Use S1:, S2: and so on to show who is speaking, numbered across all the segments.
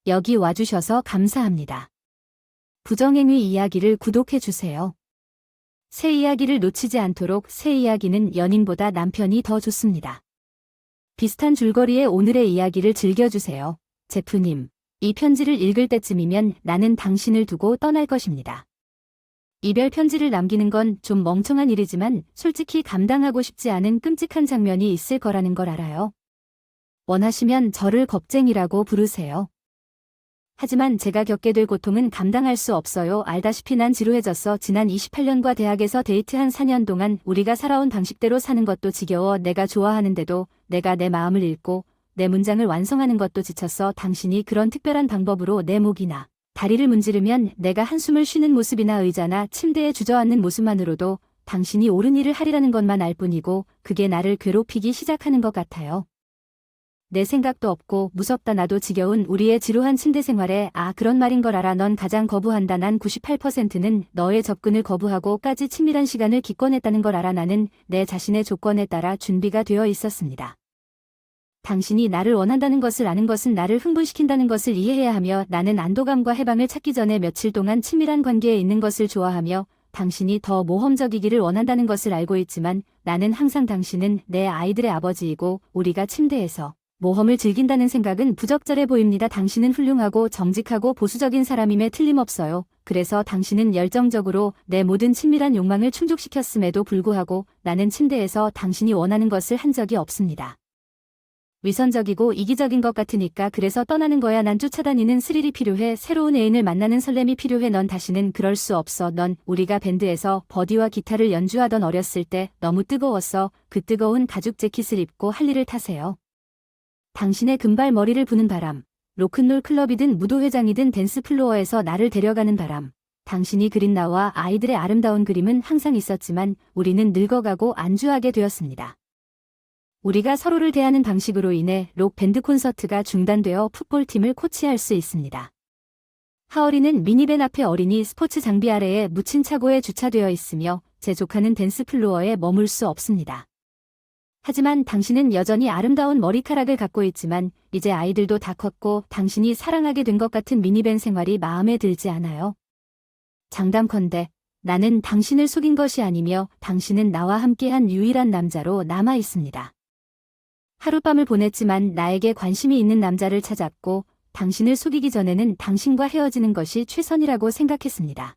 S1: 여기 와주셔서 감사합니다. 부정행위 이야기를 구독해주세요. 새 이야기를 놓치지 않도록 새 이야기는 연인보다 남편이 더 좋습니다. 비슷한 줄거리의 오늘의 이야기를 즐겨주세요. 제프님, 이 편지를 읽을 때쯤이면 나는 당신을 두고 떠날 것입니다. 이별 편지를 남기는 건 좀 멍청한 일이지만 솔직히 감당하고 싶지 않은 끔찍한 장면이 있을 거라는 걸 알아요. 원하시면 저를 겁쟁이라고 부르세요. 하지만 제가 겪게 될 고통은 감당할 수 없어요. 알다시피 난 지루해졌어. 지난 28년과 대학에서 데이트한 4년 동안 우리가 살아온 방식대로 사는 것도 지겨워. 내가 좋아하는데도 내가 내 마음을 읽고 내 문장을 완성하는 것도 지쳤어. 당신이 그런 특별한 방법으로 내 목이나 다리를 문지르면 내가 한숨을 쉬는 모습이나 의자나 침대에 주저앉는 모습만으로도 당신이 옳은 일을 하리라는 것만 알 뿐이고 그게 나를 괴롭히기 시작하는 것 같아요. 내 생각도 없고 무섭다. 나도 지겨운 우리의 지루한 침대 생활에 그런 말인 걸 알아. 넌 가장 거부한다. 난 98%는 너의 접근을 거부하고까지 친밀한 시간을 기권했다는 걸 알아. 나는 내 자신의 조건에 따라 준비가 되어 있었습니다. 당신이 나를 원한다는 것을 아는 것은 나를 흥분시킨다는 것을 이해해야 하며 나는 안도감과 해방을 찾기 전에 며칠 동안 친밀한 관계에 있는 것을 좋아하며 당신이 더 모험적이기를 원한다는 것을 알고 있지만 나는 항상 당신은 내 아이들의 아버지이고 우리가 침대에서 모험을 즐긴다는 생각은 부적절해 보입니다. 당신은 훌륭하고 정직하고 보수적인 사람임에 틀림없어요. 그래서 당신은 열정적으로 내 모든 친밀한 욕망을 충족시켰음에도 불구하고 나는 침대에서 당신이 원하는 것을 한 적이 없습니다. 위선적이고 이기적인 것 같으니까 그래서 떠나는 거야. 난 쫓아다니는 스릴이 필요해. 새로운 애인을 만나는 설렘이 필요해. 넌 다시는 그럴 수 없어. 넌 우리가 밴드에서 버디와 기타를 연주하던 어렸을 때 너무 뜨거웠어. 그 뜨거운 가죽 재킷을 입고 할리를 타세요. 당신의 금발 머리를 부는 바람, 로큰롤 클럽이든 무도회장이든 댄스 플로어에서 나를 데려가는 바람. 당신이 그린 나와 아이들의 아름다운 그림은 항상 있었지만 우리는 늙어가고 안주하게 되었습니다. 우리가 서로를 대하는 방식으로 인해 록 밴드 콘서트가 중단되어 풋볼팀을 코치할 수 있습니다. 하얼이는 미니밴 앞에 어린이 스포츠 장비 아래에 묻힌 차고에 주차되어 있으며 제 조카는 댄스 플로어에 머물 수 없습니다. 하지만 당신은 여전히 아름다운 머리카락을 갖고 있지만 이제 아이들도 다 컸고 당신이 사랑하게 된 것 같은 미니밴 생활이 마음에 들지 않아요. 장담컨대 나는 당신을 속인 것이 아니며 당신은 나와 함께한 유일한 남자로 남아 있습니다. 하룻밤을 보냈지만 나에게 관심이 있는 남자를 찾았고 당신을 속이기 전에는 당신과 헤어지는 것이 최선이라고 생각했습니다.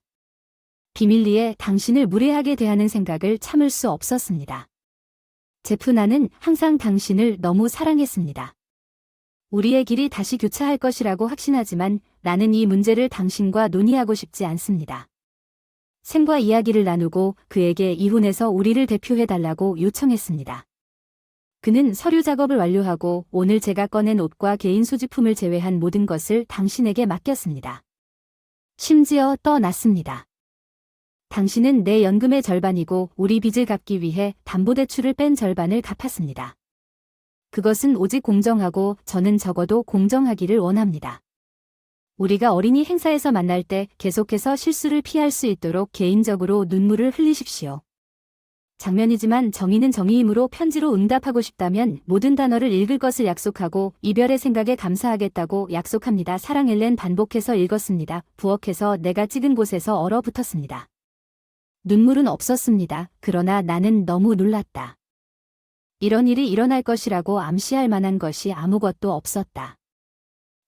S1: 비밀리에 당신을 무례하게 대하는 생각을 참을 수 없었습니다. 제프, 나는 항상 당신을 너무 사랑했습니다. 우리의 길이 다시 교차할 것이라고 확신하지만 나는 이 문제를 당신과 논의하고 싶지 않습니다. 샘과 이야기를 나누고 그에게 이혼해서 우리를 대표해달라고 요청했습니다. 그는 서류 작업을 완료하고 오늘 제가 꺼낸 옷과 개인 소지품을 제외한 모든 것을 당신에게 맡겼습니다. 심지어 떠났습니다. 당신은 내 연금의 절반이고 우리 빚을 갚기 위해 담보대출을 뺀 절반을 갚았습니다. 그것은 오직 공정하고 저는 적어도 공정하기를 원합니다. 우리가 어린이 행사에서 만날 때 계속해서 실수를 피할 수 있도록 개인적으로 눈물을 흘리십시오. 장면이지만 정의는 정의이므로 편지로 응답하고 싶다면 모든 단어를 읽을 것을 약속하고 이별의 생각에 감사하겠다고 약속합니다. 사랑 엘렌. 반복해서 읽었습니다. 부엌에서 내가 찍은 곳에서 얼어붙었습니다. 눈물은 없었습니다. 그러나 나는 너무 놀랐다. 이런 일이 일어날 것이라고 암시할 만한 것이 아무것도 없었다.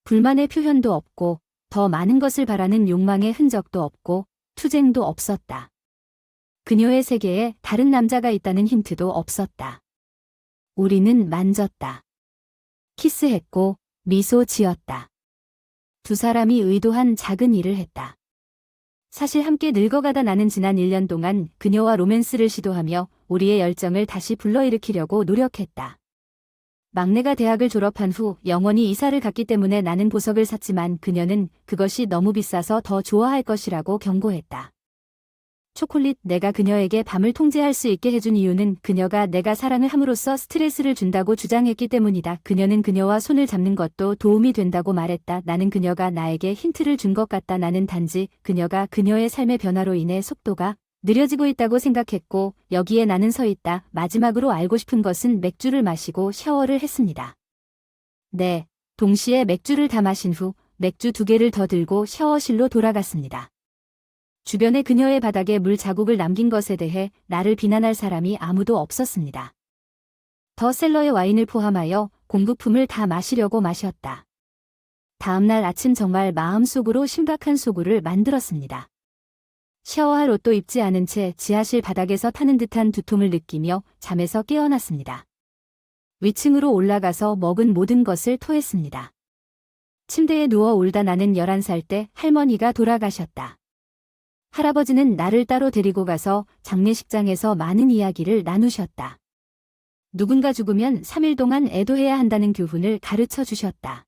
S1: 불만의 표현도 없고 더 많은 것을 바라는 욕망의 흔적도 없고 투쟁도 없었다. 그녀의 세계에 다른 남자가 있다는 힌트도 없었다. 우리는 만졌다. 키스했고 미소 지었다. 두 사람이 의도한 작은 일을 했다. 사실 함께 늙어가다 나는 지난 1년 동안 그녀와 로맨스를 시도하며 우리의 열정을 다시 불러일으키려고 노력했다. 막내가 대학을 졸업한 후 영원히 이사를 갔기 때문에 나는 보석을 샀지만 그녀는 그것이 너무 비싸서 더 좋아할 것이라고 경고했다. 초콜릿. 내가 그녀에게 밤을 통제할 수 있게 해준 이유는 그녀가 내가 사랑을 함으로써 스트레스를 준다고 주장했기 때문이다. 그녀는 그녀와 손을 잡는 것도 도움이 된다고 말했다. 나는 그녀가 나에게 힌트를 준 것 같다. 나는 단지 그녀가 그녀의 삶의 변화로 인해 속도가 느려지고 있다고 생각했고 여기에 나는 서 있다. 마지막으로 알고 싶은 것은 맥주를 마시고 샤워를 했습니다. 네, 동시에 맥주를 다 마신 후 맥주 2개를 더 들고 샤워실로 돌아갔습니다. 주변에 그녀의 바닥에 물 자국을 남긴 것에 대해 나를 비난할 사람이 아무도 없었습니다. 더 셀러의 와인을 포함하여 공급품을 다 마시려고 마셨다. 다음날 아침 정말 마음속으로 심각한 소굴을 만들었습니다. 샤워할 옷도 입지 않은 채 지하실 바닥에서 타는 듯한 두통을 느끼며 잠에서 깨어났습니다. 위층으로 올라가서 먹은 모든 것을 토했습니다. 침대에 누워 울다 나는 11살 때 할머니가 돌아가셨다. 할아버지는 나를 따로 데리고 가서 장례식장에서 많은 이야기를 나누셨다. 누군가 죽으면 3일 동안 애도해야 한다는 교훈을 가르쳐 주셨다.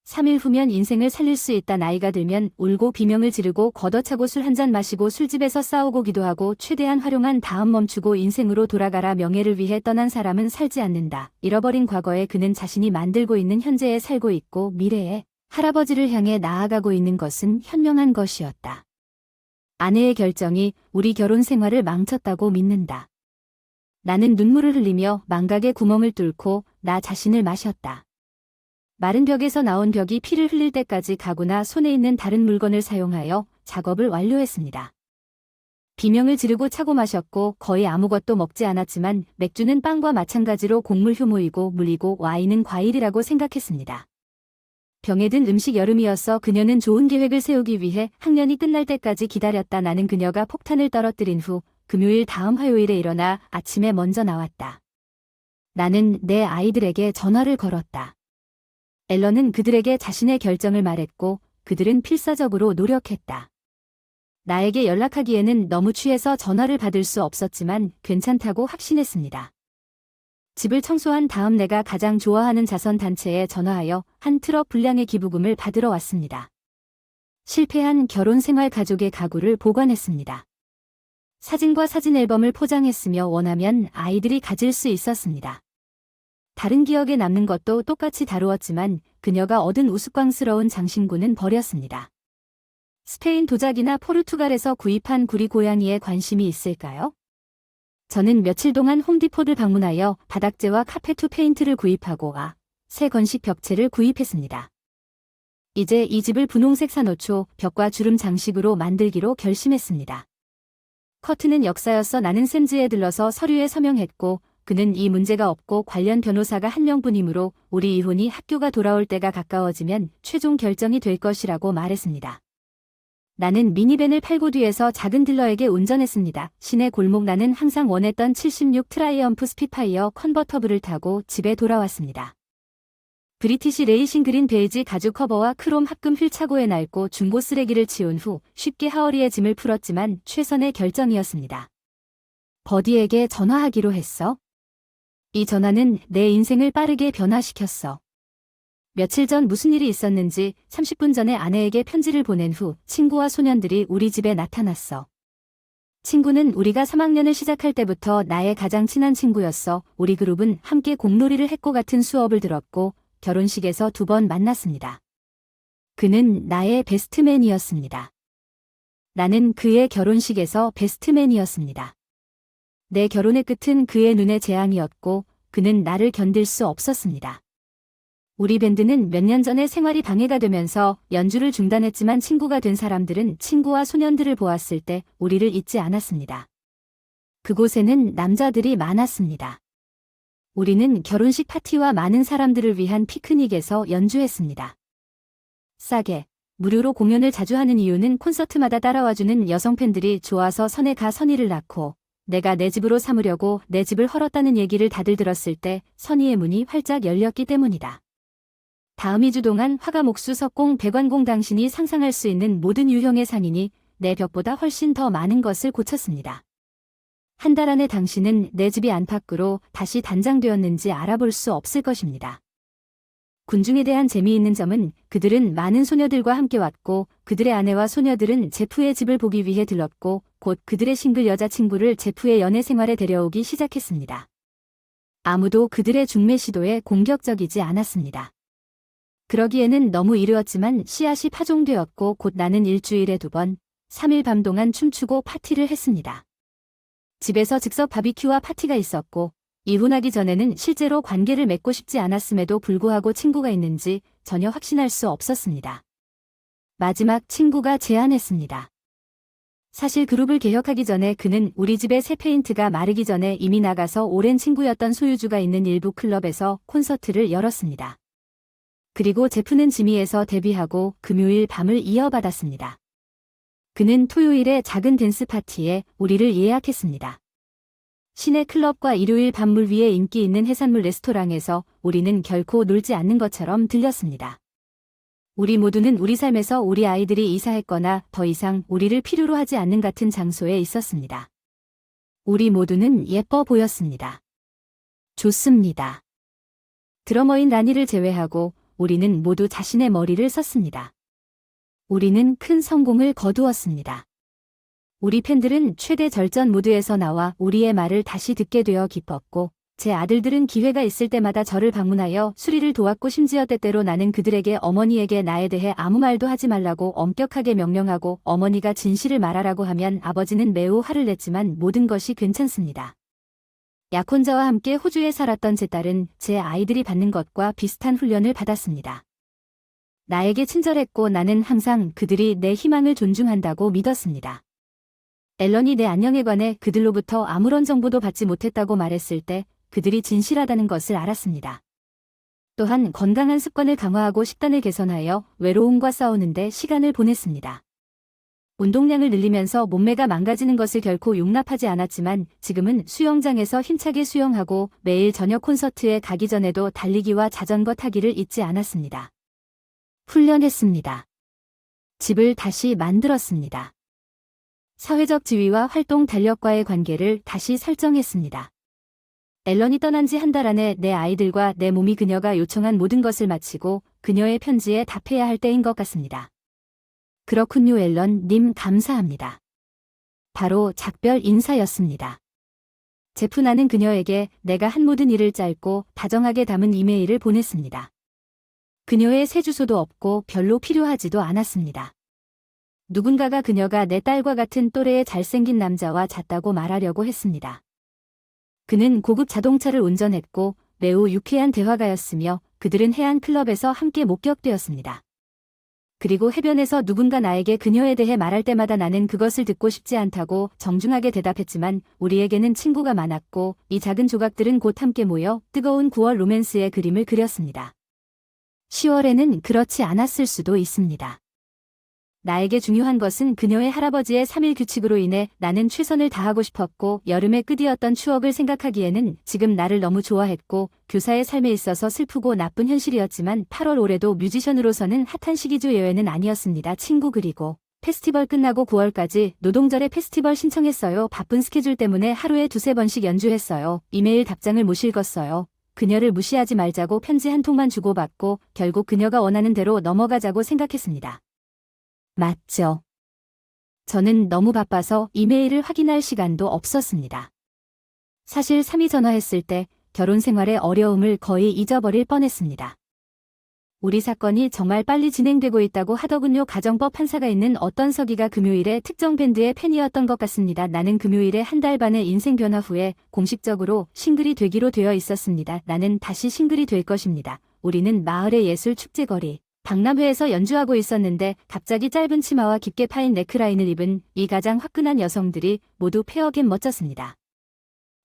S1: 3일 후면 인생을 살릴 수 있다. 나이가 들면 울고 비명을 지르고 걷어차고 술 한잔 마시고 술집에서 싸우고 기도하고 최대한 활용한 다음 멈추고 인생으로 돌아가라. 명예를 위해 떠난 사람은 살지 않는다. 잃어버린 과거에 그는 자신이 만들고 있는 현재에 살고 있고 미래에 할아버지를 향해 나아가고 있는 것은 현명한 것이었다. 아내의 결정이 우리 결혼 생활을 망쳤다고 믿는다. 나는 눈물을 흘리며 망각의 구멍을 뚫고 나 자신을 마셨다. 마른 벽에서 나온 벽이 피를 흘릴 때까지 가구나 손에 있는 다른 물건을 사용하여 작업을 완료했습니다. 비명을 지르고 차고 마셨고 거의 아무것도 먹지 않았지만 맥주는 빵과 마찬가지로 곡물 효모이고 물이고 와인은 과일이라고 생각했습니다. 병에 든 음식 여름이었어. 그녀는 좋은 계획을 세우기 위해 학년이 끝날 때까지 기다렸다. 나는 그녀가 폭탄을 떨어뜨린 후 금요일 다음 화요일에 일어나 아침에 먼저 나왔다. 나는 내 아이들에게 전화를 걸었다. 앨런은 그들에게 자신의 결정을 말했고 그들은 필사적으로 노력했다. 나에게 연락하기에는 너무 취해서 전화를 받을 수 없었지만 괜찮다고 확신했습니다. 집을 청소한 다음 내가 가장 좋아하는 자선단체에 전화하여 한 트럭 분량의 기부금을 받으러 왔습니다. 실패한 결혼생활 가족의 가구를 보관했습니다. 사진과 사진 앨범을 포장했으며 원하면 아이들이 가질 수 있었습니다. 다른 기억에 남는 것도 똑같이 다루었지만 그녀가 얻은 우스꽝스러운 장신구는 버렸습니다. 스페인 도자기나 포르투갈에서 구입한 구리 고양이에 관심이 있을까요? 저는 며칠 동안 홈디포를 방문하여 바닥재와 카페 투 페인트를 구입하고 새 건식 벽체를 구입했습니다. 이제 이 집을 분홍색 산호초, 벽과 주름 장식으로 만들기로 결심했습니다. 커트는 역사였어. 나는 샘즈에 들러서 서류에 서명했고 그는 이 문제가 없고 관련 변호사가 한 명뿐이므로 우리 이혼이 학교가 돌아올 때가 가까워지면 최종 결정이 될 것이라고 말했습니다. 나는 미니밴을 팔고 뒤에서 작은 딜러에게 운전했습니다. 시내 골목. 나는 항상 원했던 76 트라이엄프 스피파이어 컨버터블을 타고 집에 돌아왔습니다. 브리티시 레이싱 그린 베이지 가죽 커버와 크롬 합금 휠 차고에 낡고 중고 쓰레기를 치운 후 쉽게 하어리의 짐을 풀었지만 최선의 결정이었습니다. 버디에게 전화하기로 했어. 이 전화는 내 인생을 빠르게 변화시켰어. 며칠 전 무슨 일이 있었는지 30분 전에 아내에게 편지를 보낸 후 친구와 소년들이 우리 집에 나타났어. 친구는 우리가 3학년을 시작할 때부터 나의 가장 친한 친구였어. 우리 그룹은 함께 공놀이를 했고 같은 수업을 들었고 결혼식에서 2번 만났습니다. 그는 나의 베스트맨이었습니다. 나는 그의 결혼식에서 베스트맨이었습니다. 내 결혼의 끝은 그의 눈의 재앙이었고 그는 나를 견딜 수 없었습니다. 우리 밴드는 몇 년 전에 생활이 방해가 되면서 연주를 중단했지만 친구가 된 사람들은 친구와 소년들을 보았을 때 우리를 잊지 않았습니다. 그곳에는 남자들이 많았습니다. 우리는 결혼식 파티와 많은 사람들을 위한 피크닉에서 연주했습니다. 싸게, 무료로 공연을 자주 하는 이유는 콘서트마다 따라와주는 여성 팬들이 좋아서 선에 가 선의를 낳고 내가 내 집으로 삼으려고 내 집을 헐었다는 얘기를 다들 들었을 때 선의의 문이 활짝 열렸기 때문이다. 다음 2주 동안 화가목수 석공 배관공 당신이 상상할 수 있는 모든 유형의 상인이 내 벽보다 훨씬 더 많은 것을 고쳤습니다. 한 달 안에 당신은 내 집이 안팎으로 다시 단장되었는지 알아볼 수 없을 것입니다. 군중에 대한 재미있는 점은 그들은 많은 소녀들과 함께 왔고 그들의 아내와 소녀들은 제프의 집을 보기 위해 들렀고 곧 그들의 싱글 여자친구를 제프의 연애 생활에 데려오기 시작했습니다. 아무도 그들의 중매 시도에 공격적이지 않았습니다. 그러기에는 너무 이르었지만 씨앗이 파종되었고 곧 나는 일주일에 2번, 3일 밤 동안 춤추고 파티를 했습니다. 집에서 즉석 바비큐와 파티가 있었고 이혼하기 전에는 실제로 관계를 맺고 싶지 않았음에도 불구하고 친구가 있는지 전혀 확신할 수 없었습니다. 마지막 친구가 제안했습니다. 사실 그룹을 개혁하기 전에 그는 우리 집의 새 페인트가 마르기 전에 이미 나가서 오랜 친구였던 소유주가 있는 일부 클럽에서 콘서트를 열었습니다. 그리고 제프는 지미에서 데뷔하고 금요일 밤을 이어받았습니다. 그는 토요일에 작은 댄스 파티에 우리를 예약했습니다. 시내 클럽과 일요일 밤물 위에 인기 있는 해산물 레스토랑에서 우리는 결코 놀지 않는 것처럼 들렸습니다. 우리 모두는 우리 삶에서 우리 아이들이 이사했거나 더 이상 우리를 필요로 하지 않는 같은 장소에 있었습니다. 우리 모두는 예뻐 보였습니다. 좋습니다. 드러머인 라니를 제외하고 우리는 모두 자신의 머리를 썼습니다. 우리는 큰 성공을 거두었습니다. 우리 팬들은 최대 절전 모드에서 나와 우리의 말을 다시 듣게 되어 기뻤고 제 아들들은 기회가 있을 때마다 저를 방문하여 수리를 도왔고 심지어 때때로 나는 그들에게 어머니에게 나에 대해 아무 말도 하지 말라고 엄격하게 명령하고 어머니가 진실을 말하라고 하면 아버지는 매우 화를 냈지만 모든 것이 괜찮습니다. 약혼자와 함께 호주에 살았던 제 딸은 제 아이들이 받는 것과 비슷한 훈련을 받았습니다. 나에게 친절했고 나는 항상 그들이 내 희망을 존중한다고 믿었습니다. 앨런이 내 안녕에 관해 그들로부터 아무런 정보도 받지 못했다고 말했을 때 그들이 진실하다는 것을 알았습니다. 또한 건강한 습관을 강화하고 식단을 개선하여 외로움과 싸우는데 시간을 보냈습니다. 운동량을 늘리면서 몸매가 망가지는 것을 결코 용납하지 않았지만 지금은 수영장에서 힘차게 수영하고 매일 저녁 콘서트에 가기 전에도 달리기와 자전거 타기를 잊지 않았습니다. 훈련했습니다. 집을 다시 만들었습니다. 사회적 지위와 활동 달력과의 관계를 다시 설정했습니다. 앨런이 떠난 지 한 달 안에 내 아이들과 내 몸이 그녀가 요청한 모든 것을 마치고 그녀의 편지에 답해야 할 때인 것 같습니다. 그렇군요, 앨런 님 감사합니다. 바로 작별 인사였습니다. 제프 나는 그녀에게 내가 한 모든 일을 짧고 다정하게 담은 이메일을 보냈습니다. 그녀의 새 주소도 없고 별로 필요하지도 않았습니다. 누군가가 그녀가 내 딸과 같은 또래의 잘생긴 남자와 잤다고 말하려고 했습니다. 그는 고급 자동차를 운전했고 매우 유쾌한 대화가였으며 그들은 해안 클럽에서 함께 목격되었습니다. 그리고 해변에서 누군가 나에게 그녀에 대해 말할 때마다 나는 그것을 듣고 싶지 않다고 정중하게 대답했지만 우리에게는 친구가 많았고 이 작은 조각들은 곧 함께 모여 뜨거운 9월 로맨스의 그림을 그렸습니다. 10월에는 그렇지 않았을 수도 있습니다. 나에게 중요한 것은 그녀의 할아버지의 3일 규칙으로 인해 나는 최선을 다하고 싶었고 여름의 끝이었던 추억을 생각하기에는 지금 나를 너무 좋아했고 교사의 삶에 있어서 슬프고 나쁜 현실이었지만 8월 올해도 뮤지션으로서는 핫한 시기죠. 예외는 아니었습니다. 친구 그리고 페스티벌 끝나고 9월까지 노동절에 페스티벌 신청했어요. 바쁜 스케줄 때문에 하루에 2~3번씩 연주했어요. 이메일 답장을 못 읽었어요. 그녀를 무시하지 말자고 편지 한 통만 주고받고 결국 그녀가 원하는 대로 넘어가자고 생각했습니다. 맞죠. 저는 너무 바빠서 이메일을 확인할 시간도 없었습니다. 사실 3이 전화했을 때 결혼 생활의 어려움을 거의 잊어버릴 뻔했습니다. 우리 사건이 정말 빨리 진행되고 있다고 하더군요. 가정법 판사가 있는 어떤 서기가 금요일에 특정 밴드의 팬이었던 것 같습니다. 나는 금요일에 한 달 반의 인생 변화 후에 공식적으로 싱글이 되기로 되어 있었습니다. 나는 다시 싱글이 될 것입니다. 우리는 마을의 예술 축제거리 박람회에서 연주하고 있었는데 갑자기 짧은 치마와 깊게 파인 네크라인을 입은 이 가장 화끈한 여성들이 모두 페어겐 멋졌습니다.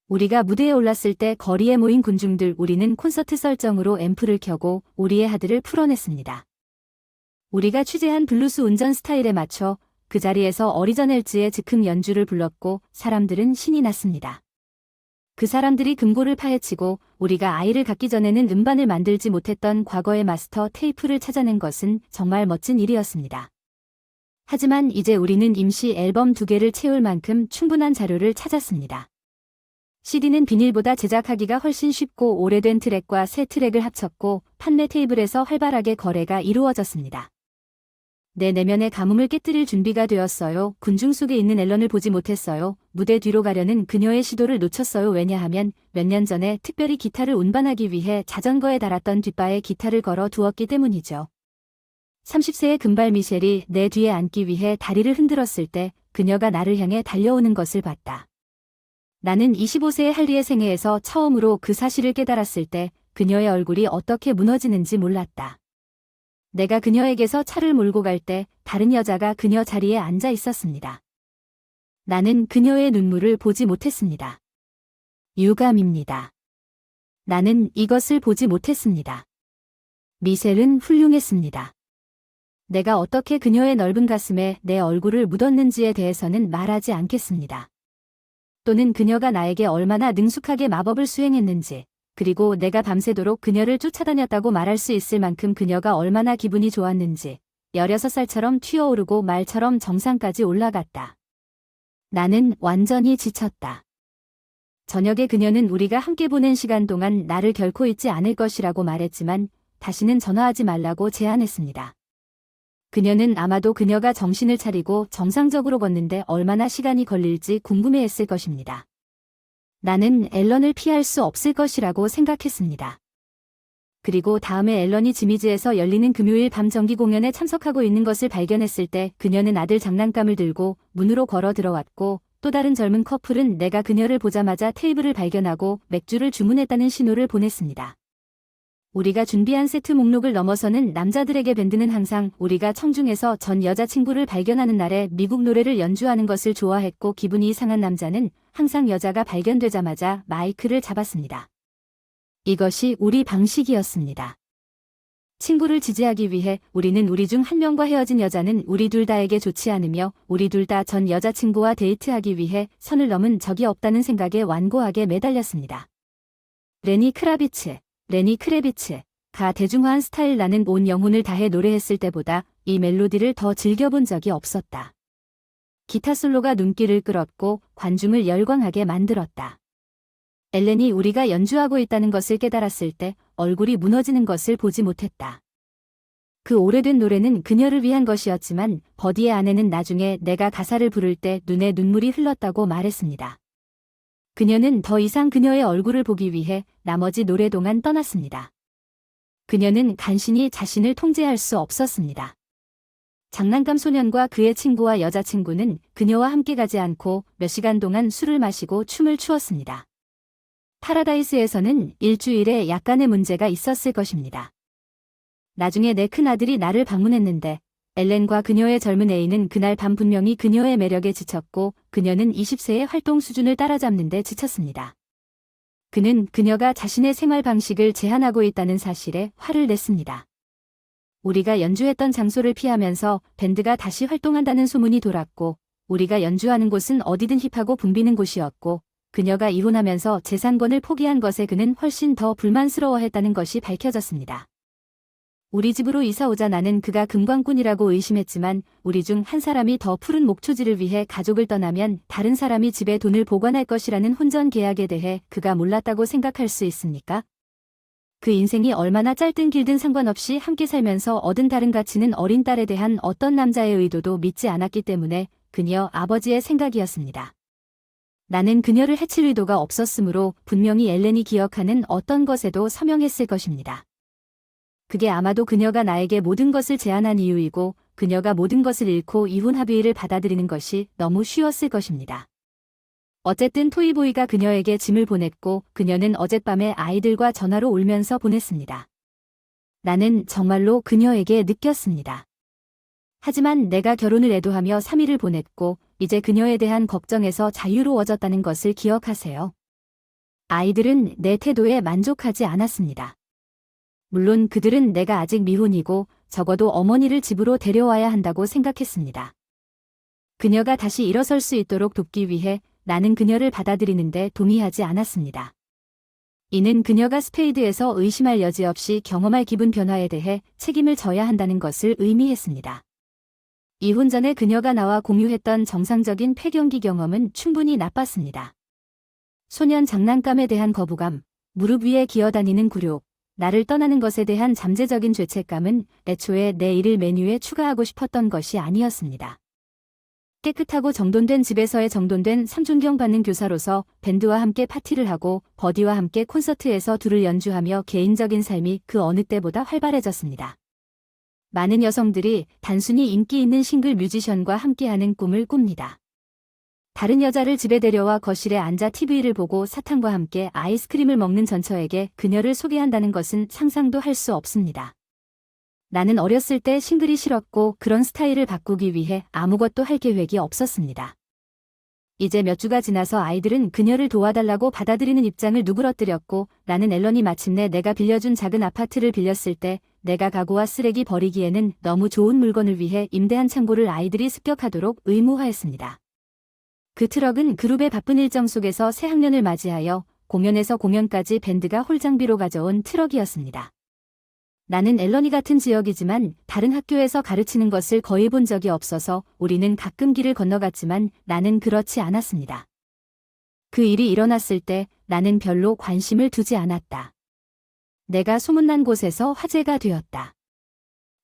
S1: 우리가 무대에 올랐을 때 거리에 모인 군중들 우리는 콘서트 설정으로 앰프를 켜고 우리의 하드를 풀어냈습니다. 우리가 취재한 블루스 운전 스타일에 맞춰 그 자리에서 어리저넬즈의 즉흥 연주를 불렀고 사람들은 신이 났습니다. 그 사람들이 금고를 파헤치고 우리가 아이를 갖기 전에는 음반을 만들지 못했던 과거의 마스터 테이프를 찾아낸 것은 정말 멋진 일이었습니다. 하지만 이제 우리는 임시 앨범 2개를 채울 만큼 충분한 자료를 찾았습니다. CD는 비닐보다 제작하기가 훨씬 쉽고 오래된 트랙과 새 트랙을 합쳤고 판매 테이블에서 활발하게 거래가 이루어졌습니다. 내 내면의 가뭄을 깨뜨릴 준비가 되었어요. 군중 속에 있는 앨런을 보지 못했어요. 무대 뒤로 가려는 그녀의 시도를 놓쳤어요. 왜냐하면 몇 년 전에 특별히 기타를 운반하기 위해 자전거에 달았던 뒷바에 기타를 걸어 두었기 때문이죠. 30세의 금발 미셸이 내 뒤에 앉기 위해 다리를 흔들었을 때 그녀가 나를 향해 달려오는 것을 봤다. 나는 25세의 할리의 생애에서 처음으로 그 사실을 깨달았을 때 그녀의 얼굴이 어떻게 무너지는지 몰랐다. 내가 그녀에게서 차를 몰고 갈 때 다른 여자가 그녀 자리에 앉아 있었습니다. 나는 그녀의 눈물을 보지 못했습니다. 유감입니다. 나는 이것을 보지 못했습니다. 미셸은 훌륭했습니다. 내가 어떻게 그녀의 넓은 가슴에 내 얼굴을 묻었는지에 대해서는 말하지 않겠습니다. 또는 그녀가 나에게 얼마나 능숙하게 마법을 수행했는지, 그리고 내가 밤새도록 그녀를 쫓아다녔다고 말할 수 있을 만큼 그녀가 얼마나 기분이 좋았는지, 16살처럼 튀어오르고 말처럼 정상까지 올라갔다. 나는 완전히 지쳤다. 저녁에 그녀는 우리가 함께 보낸 시간 동안 나를 결코 잊지 않을 것이라고 말했지만 다시는 전화하지 말라고 제안했습니다. 그녀는 아마도 그녀가 정신을 차리고 정상적으로 걷는데 얼마나 시간이 걸릴지 궁금해했을 것입니다. 나는 앨런을 피할 수 없을 것이라고 생각했습니다. 그리고 다음에 앨런이 지미즈에서 열리는 금요일 밤 정기 공연에 참석하고 있는 것을 발견했을 때 그녀는 아들 장난감을 들고 문으로 걸어 들어왔고 또 다른 젊은 커플은 내가 그녀를 보자마자 테이블을 발견하고 맥주를 주문했다는 신호를 보냈습니다. 우리가 준비한 세트 목록을 넘어서는 남자들에게 밴드는 항상 우리가 청중에서 전 여자친구를 발견하는 날에 미국 노래를 연주하는 것을 좋아했고 기분이 이상한 남자는 항상 여자가 발견되자마자 마이크를 잡았습니다. 이것이 우리 방식이었습니다. 친구를 지지하기 위해 우리는 우리 중 한 명과 헤어진 여자는 우리 둘 다에게 좋지 않으며 우리 둘 다 전 여자친구와 데이트하기 위해 선을 넘은 적이 없다는 생각에 완고하게 매달렸습니다. 레니 크레비츠가 대중화한 스타일 나는 온 영혼을 다해 노래했을 때보다 이 멜로디를 더 즐겨본 적이 없었다. 기타 솔로가 눈길을 끌었고 관중을 열광하게 만들었다. 엘렌이 우리가 연주하고 있다는 것을 깨달았을 때 얼굴이 무너지는 것을 보지 못했다. 그 오래된 노래는 그녀를 위한 것이었지만 버디의 아내는 나중에 내가 가사를 부를 때 눈에 눈물이 흘렀다고 말했습니다. 그녀는 더 이상 그녀의 얼굴을 보기 위해 나머지 노래 동안 떠났습니다. 그녀는 간신히 자신을 통제할 수 없었습니다. 장난감 소년과 그의 친구와 여자친구는 그녀와 함께 가지 않고 몇 시간 동안 술을 마시고 춤을 추었습니다. 파라다이스에서는 일주일에 약간의 문제가 있었을 것입니다. 나중에 내 큰아들이 나를 방문했는데 엘렌과 그녀의 젊은 애인은 그날 밤 분명히 그녀의 매력에 지쳤고 그녀는 20세의 활동 수준을 따라잡는 데 지쳤습니다. 그는 그녀가 자신의 생활 방식을 제한하고 있다는 사실에 화를 냈습니다. 우리가 연주했던 장소를 피하면서 밴드가 다시 활동한다는 소문이 돌았고 우리가 연주하는 곳은 어디든 힙하고 붐비는 곳이었고 그녀가 이혼하면서 재산권을 포기한 것에 그는 훨씬 더 불만스러워했다는 것이 밝혀졌습니다. 우리 집으로 이사 오자 나는 그가 금광꾼이라고 의심했지만 우리 중 한 사람이 더 푸른 목초지를 위해 가족을 떠나면 다른 사람이 집에 돈을 보관할 것이라는 혼전 계약에 대해 그가 몰랐다고 생각할 수 있습니까? 그 인생이 얼마나 짧든 길든 상관없이 함께 살면서 얻은 다른 가치는 어린 딸에 대한 어떤 남자의 의도도 믿지 않았기 때문에 그녀 아버지의 생각이었습니다. 나는 그녀를 해칠 의도가 없었으므로 분명히 엘렌이 기억하는 어떤 것에도 서명했을 것입니다. 그게 아마도 그녀가 나에게 모든 것을 제안한 이유이고 그녀가 모든 것을 잃고 이혼 합의를 받아들이는 것이 너무 쉬웠을 것입니다. 어쨌든 토이보이가 그녀에게 짐을 보냈고 그녀는 어젯밤에 아이들과 전화로 울면서 보냈습니다. 나는 정말로 그녀에게 느꼈습니다. 하지만 내가 결혼을 애도하며 3일을 보냈고 이제 그녀에 대한 걱정에서 자유로워졌다는 것을 기억하세요. 아이들은 내 태도에 만족하지 않았습니다. 물론 그들은 내가 아직 미혼이고 적어도 어머니를 집으로 데려와야 한다고 생각했습니다. 그녀가 다시 일어설 수 있도록 돕기 위해 나는 그녀를 받아들이는데 동의하지 않았습니다. 이는 그녀가 스페이드에서 의심할 여지 없이 경험할 기분 변화에 대해 책임을 져야 한다는 것을 의미했습니다. 이혼 전에 그녀가 나와 공유했던 정상적인 폐경기 경험은 충분히 나빴습니다. 소년 장난감에 대한 거부감, 무릎 위에 기어다니는 굴욕, 나를 떠나는 것에 대한 잠재적인 죄책감은 애초에 내 일을 메뉴에 추가하고 싶었던 것이 아니었습니다. 깨끗하고 정돈된 집에서의 정돈된 삼존경받는 교사로서 밴드와 함께 파티를 하고 버디와 함께 콘서트에서 둘을 연주하며 개인적인 삶이 그 어느 때보다 활발해졌습니다. 많은 여성들이 단순히 인기 있는 싱글 뮤지션과 함께하는 꿈을 꿉니다. 다른 여자를 집에 데려와 거실에 앉아 TV를 보고 사탕과 함께 아이스크림을 먹는 전처에게 그녀를 소개한다는 것은 상상도 할 수 없습니다. 나는 어렸을 때 싱글이 싫었고 그런 스타일을 바꾸기 위해 아무것도 할 계획이 없었습니다. 이제 몇 주가 지나서 아이들은 그녀를 도와달라고 받아들이는 입장을 누그러뜨렸고 나는 앨런이 마침내 내가 빌려준 작은 아파트를 빌렸을 때 내가 가구와 쓰레기 버리기에는 너무 좋은 물건을 위해 임대한 창고를 아이들이 습격하도록 의무화했습니다. 그 트럭은 그룹의 바쁜 일정 속에서 새 학년을 맞이하여 공연에서 공연까지 밴드가 홀 장비로 가져온 트럭이었습니다. 나는 앨런이 같은 지역이지만 다른 학교에서 가르치는 것을 거의 본 적이 없어서 우리는 가끔 길을 건너갔지만 나는 그렇지 않았습니다. 그 일이 일어났을 때 나는 별로 관심을 두지 않았다. 내가 소문난 곳에서 화제가 되었다.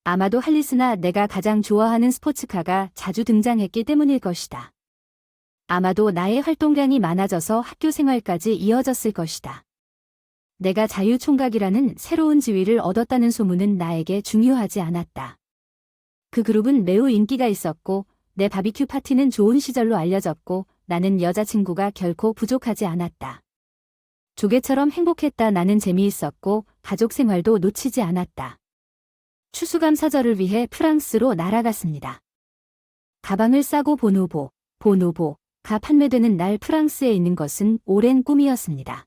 S1: 아마도 할리스나 내가 가장 좋아하는 스포츠카가 자주 등장했기 때문일 것이다. 아마도 나의 활동량이 많아져서 학교 생활까지 이어졌을 것이다. 내가 자유총각이라는 새로운 지위를 얻었다는 소문은 나에게 중요하지 않았다. 그 그룹은 매우 인기가 있었고 내 바비큐 파티는 좋은 시절로 알려졌고 나는 여자친구가 결코 부족하지 않았다. 조개처럼 행복했다. 나는 재미있었고 가족 생활도 놓치지 않았다. 추수감사절을 위해 프랑스로 날아갔습니다. 가방을 싸고 보노보가 판매되는 날 프랑스에 있는 것은 오랜 꿈이었습니다.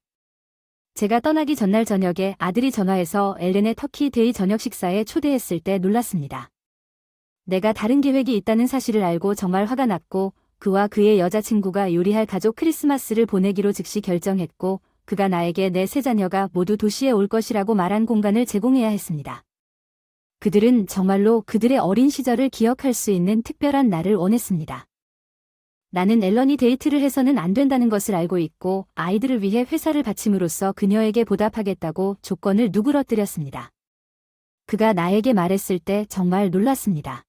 S1: 제가 떠나기 전날 저녁에 아들이 전화해서 엘렌의 터키 데이 저녁 식사에 초대했을 때 놀랐습니다. 내가 다른 계획이 있다는 사실을 알고 정말 화가 났고 그와 그의 여자친구가 요리할 가족 크리스마스를 보내기로 즉시 결정했고 그가 나에게 내 세 자녀가 모두 도시에 올 것이라고 말한 공간을 제공해야 했습니다. 그들은 정말로 그들의 어린 시절을 기억할 수 있는 특별한 날을 원했습니다. 나는 앨런이 데이트를 해서는 안 된다는 것을 알고 있고 아이들을 위해 회사를 바침으로써 그녀에게 보답하겠다고 조건을 누그러뜨렸습니다. 그가 나에게 말했을 때 정말 놀랐습니다.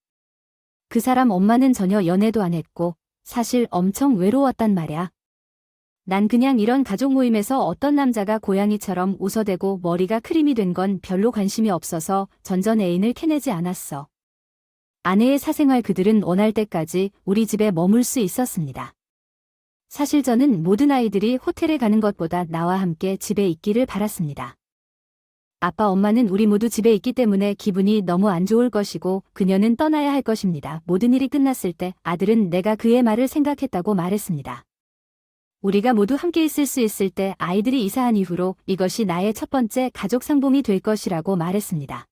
S1: 그 사람 엄마는 전혀 연애도 안 했고 사실 엄청 외로웠단 말이야. 난 그냥 이런 가족 모임에서 어떤 남자가 고양이처럼 웃어대고 머리가 크림이 된 건 별로 관심이 없어서 전전 애인을 캐내지 않았어. 아내의 사생활 그들은 원할 때까지 우리 집에 머물 수 있었습니다. 사실 저는 모든 아이들이 호텔에 가는 것보다 나와 함께 집에 있기를 바랐습니다. 아빠 엄마는 우리 모두 집에 있기 때문에 기분이 너무 안 좋을 것이고 그녀는 떠나야 할 것입니다. 모든 일이 끝났을 때 아들은 내가 그의 말을 생각했다고 말했습니다. 우리가 모두 함께 있을 수 있을 때 아이들이 이사한 이후로 이것이 나의 첫 번째 가족 상봉이 될 것이라고 말했습니다.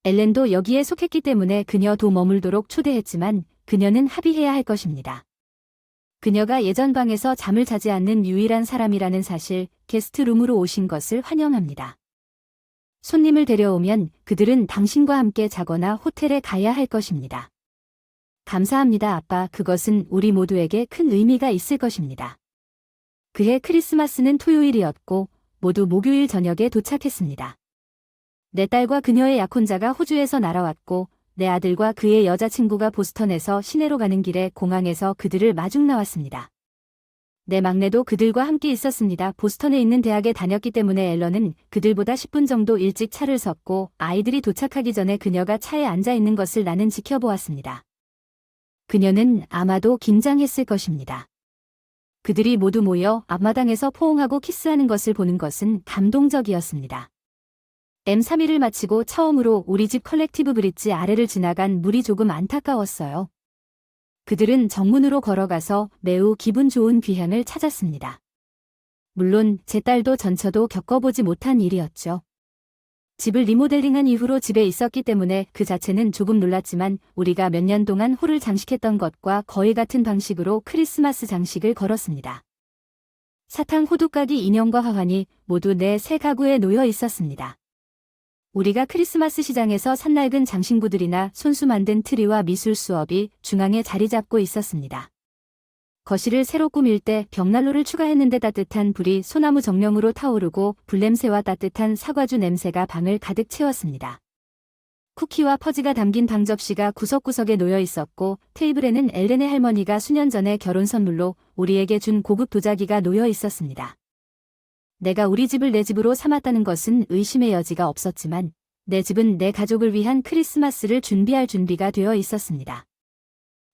S1: 엘렌도 여기에 속했기 때문에 그녀도 머물도록 초대했지만 그녀는 합의해야 할 것입니다. 그녀가 예전 방에서 잠을 자지 않는 유일한 사람이라는 사실, 게스트룸으로 오신 것을 환영합니다. 손님을 데려오면 그들은 당신과 함께 자거나 호텔에 가야 할 것입니다. 감사합니다, 아빠. 그것은 우리 모두에게 큰 의미가 있을 것입니다. 그해 크리스마스는 토요일이었고 모두 목요일 저녁에 도착했습니다. 내 딸과 그녀의 약혼자가 호주에서 날아왔고 내 아들과 그의 여자친구가 보스턴에서 시내로 가는 길에 공항에서 그들을 마중 나왔습니다. 내 막내도 그들과 함께 있었습니다. 보스턴에 있는 대학에 다녔기 때문에 앨런은 그들보다 10분 정도 일찍 차를 섰고 아이들이 도착하기 전에 그녀가 차에 앉아 있는 것을 나는 지켜보았습니다. 그녀는 아마도 긴장했을 것입니다. 그들이 모두 모여 앞마당에서 포옹하고 키스하는 것을 보는 것은 감동적이었습니다. M3일을 마치고 처음으로 우리 집 컬렉티브 브릿지 아래를 지나간 물이 조금 안타까웠어요. 그들은 정문으로 걸어가서 매우 기분 좋은 귀향을 찾았습니다. 물론 제 딸도 전처도 겪어보지 못한 일이었죠. 집을 리모델링한 이후로 집에 있었기 때문에 그 자체는 조금 놀랐지만 우리가 몇 년 동안 홀을 장식했던 것과 거의 같은 방식으로 크리스마스 장식을 걸었습니다. 사탕, 호두까기, 인형과 화환이 모두 내 새 가구에 놓여 있었습니다. 우리가 크리스마스 시장에서 산 낡은 장신구들이나 손수 만든 트리와 미술 수업이 중앙에 자리 잡고 있었습니다. 거실을 새로 꾸밀 때 벽난로를 추가했는데 따뜻한 불이 소나무 정령으로 타오르고 불냄새와 따뜻한 사과주 냄새가 방을 가득 채웠습니다. 쿠키와 퍼지가 담긴 방접시가 구석구석에 놓여 있었고 테이블에는 엘렌의 할머니가 수년 전에 결혼 선물로 우리에게 준 고급 도자기가 놓여 있었습니다. 내가 우리 집을 내 집으로 삼았다는 것은 의심의 여지가 없었지만 내 집은 내 가족을 위한 크리스마스를 준비할 준비가 되어 있었습니다.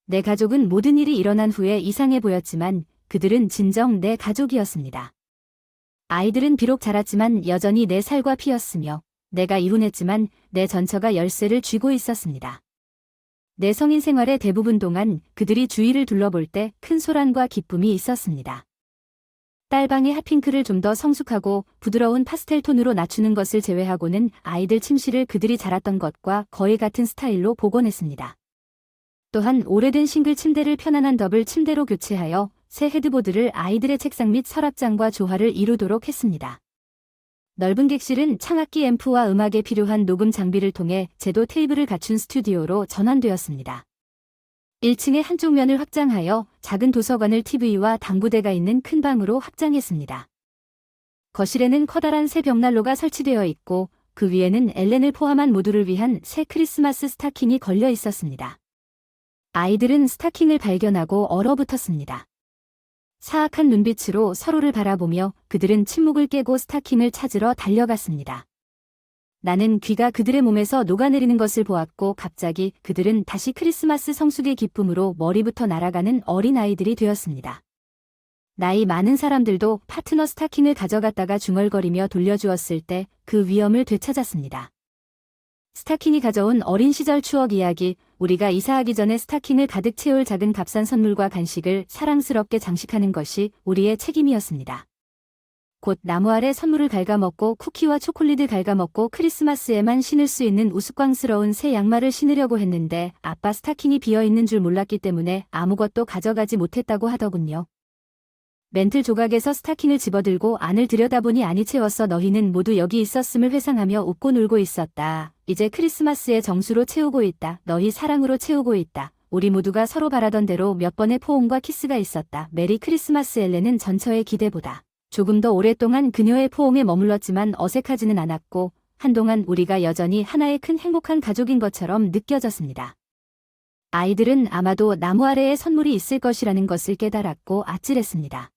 S1: 내 가족은 모든 일이 일어난 후에 이상해 보였지만 그들은 진정 내 가족이었습니다. 아이들은 비록 자랐지만 여전히 내 살과 피였으며 내가 이혼했지만 내 전처가 열쇠를 쥐고 있었습니다. 내 성인 생활의 대부분 동안 그들이 주위를 둘러볼 때 큰 소란과 기쁨이 있었습니다. 딸방의 핫핑크를 좀 더 성숙하고 부드러운 파스텔 톤으로 낮추는 것을 제외하고는 아이들 침실을 그들이 자랐던 것과 거의 같은 스타일로 복원했습니다. 또한 오래된 싱글 침대를 편안한 더블 침대로 교체하여 새 헤드보드를 아이들의 책상 및 서랍장과 조화를 이루도록 했습니다. 넓은 객실은 창악기 앰프와 음악에 필요한 녹음 장비를 통해 제도 테이블을 갖춘 스튜디오로 전환되었습니다. 1층의 한쪽 면을 확장하여 작은 도서관을 TV와 당구대가 있는 큰 방으로 확장했습니다. 거실에는 커다란 새 벽난로가 설치되어 있고 그 위에는 엘렌을 포함한 모두를 위한 새 크리스마스 스타킹이 걸려 있었습니다. 아이들은 스타킹을 발견하고 얼어붙었습니다. 사악한 눈빛으로 서로를 바라보며 그들은 침묵을 깨고 스타킹을 찾으러 달려갔습니다. 나는 귀가 그들의 몸에서 녹아내리는 것을 보았고 갑자기 그들은 다시 크리스마스 성숙의 기쁨으로 머리부터 날아가는 어린아이들이 되었습니다. 나이 많은 사람들도 파트너 스타킹을 가져갔다가 중얼거리며 돌려주었을 때 그 위엄을 되찾았습니다. 스타킹이 가져온 어린 시절 추억 이야기, 우리가 이사하기 전에 스타킹을 가득 채울 작은 값싼 선물과 간식을 사랑스럽게 장식하는 것이 우리의 책임이었습니다. 곧 나무 아래 선물을 갉아먹고 쿠키와 초콜릿을 갉아먹고 크리스마스에만 신을 수 있는 우스꽝스러운 새 양말을 신으려고 했는데 아빠 스타킹이 비어있는 줄 몰랐기 때문에 아무것도 가져가지 못했다고 하더군요. 멘틀 조각에서 스타킹을 집어들고 안을 들여다보니 안이 채웠어. 너희는 모두 여기 있었음을 회상하며 웃고 놀고 있었다. 이제 크리스마스의 정수로 채우고 있다. 너희 사랑으로 채우고 있다. 우리 모두가 서로 바라던 대로 몇 번의 포옹과 키스가 있었다. 메리 크리스마스. 엘렌은 전처의 기대보다 조금 더 오랫동안 그녀의 포옹에 머물렀지만 어색하지는 않았고 한동안 우리가 여전히 하나의 큰 행복한 가족인 것처럼 느껴졌습니다. 아이들은 아마도 나무 아래에 선물이 있을 것이라는 것을 깨달았고 아찔했습니다.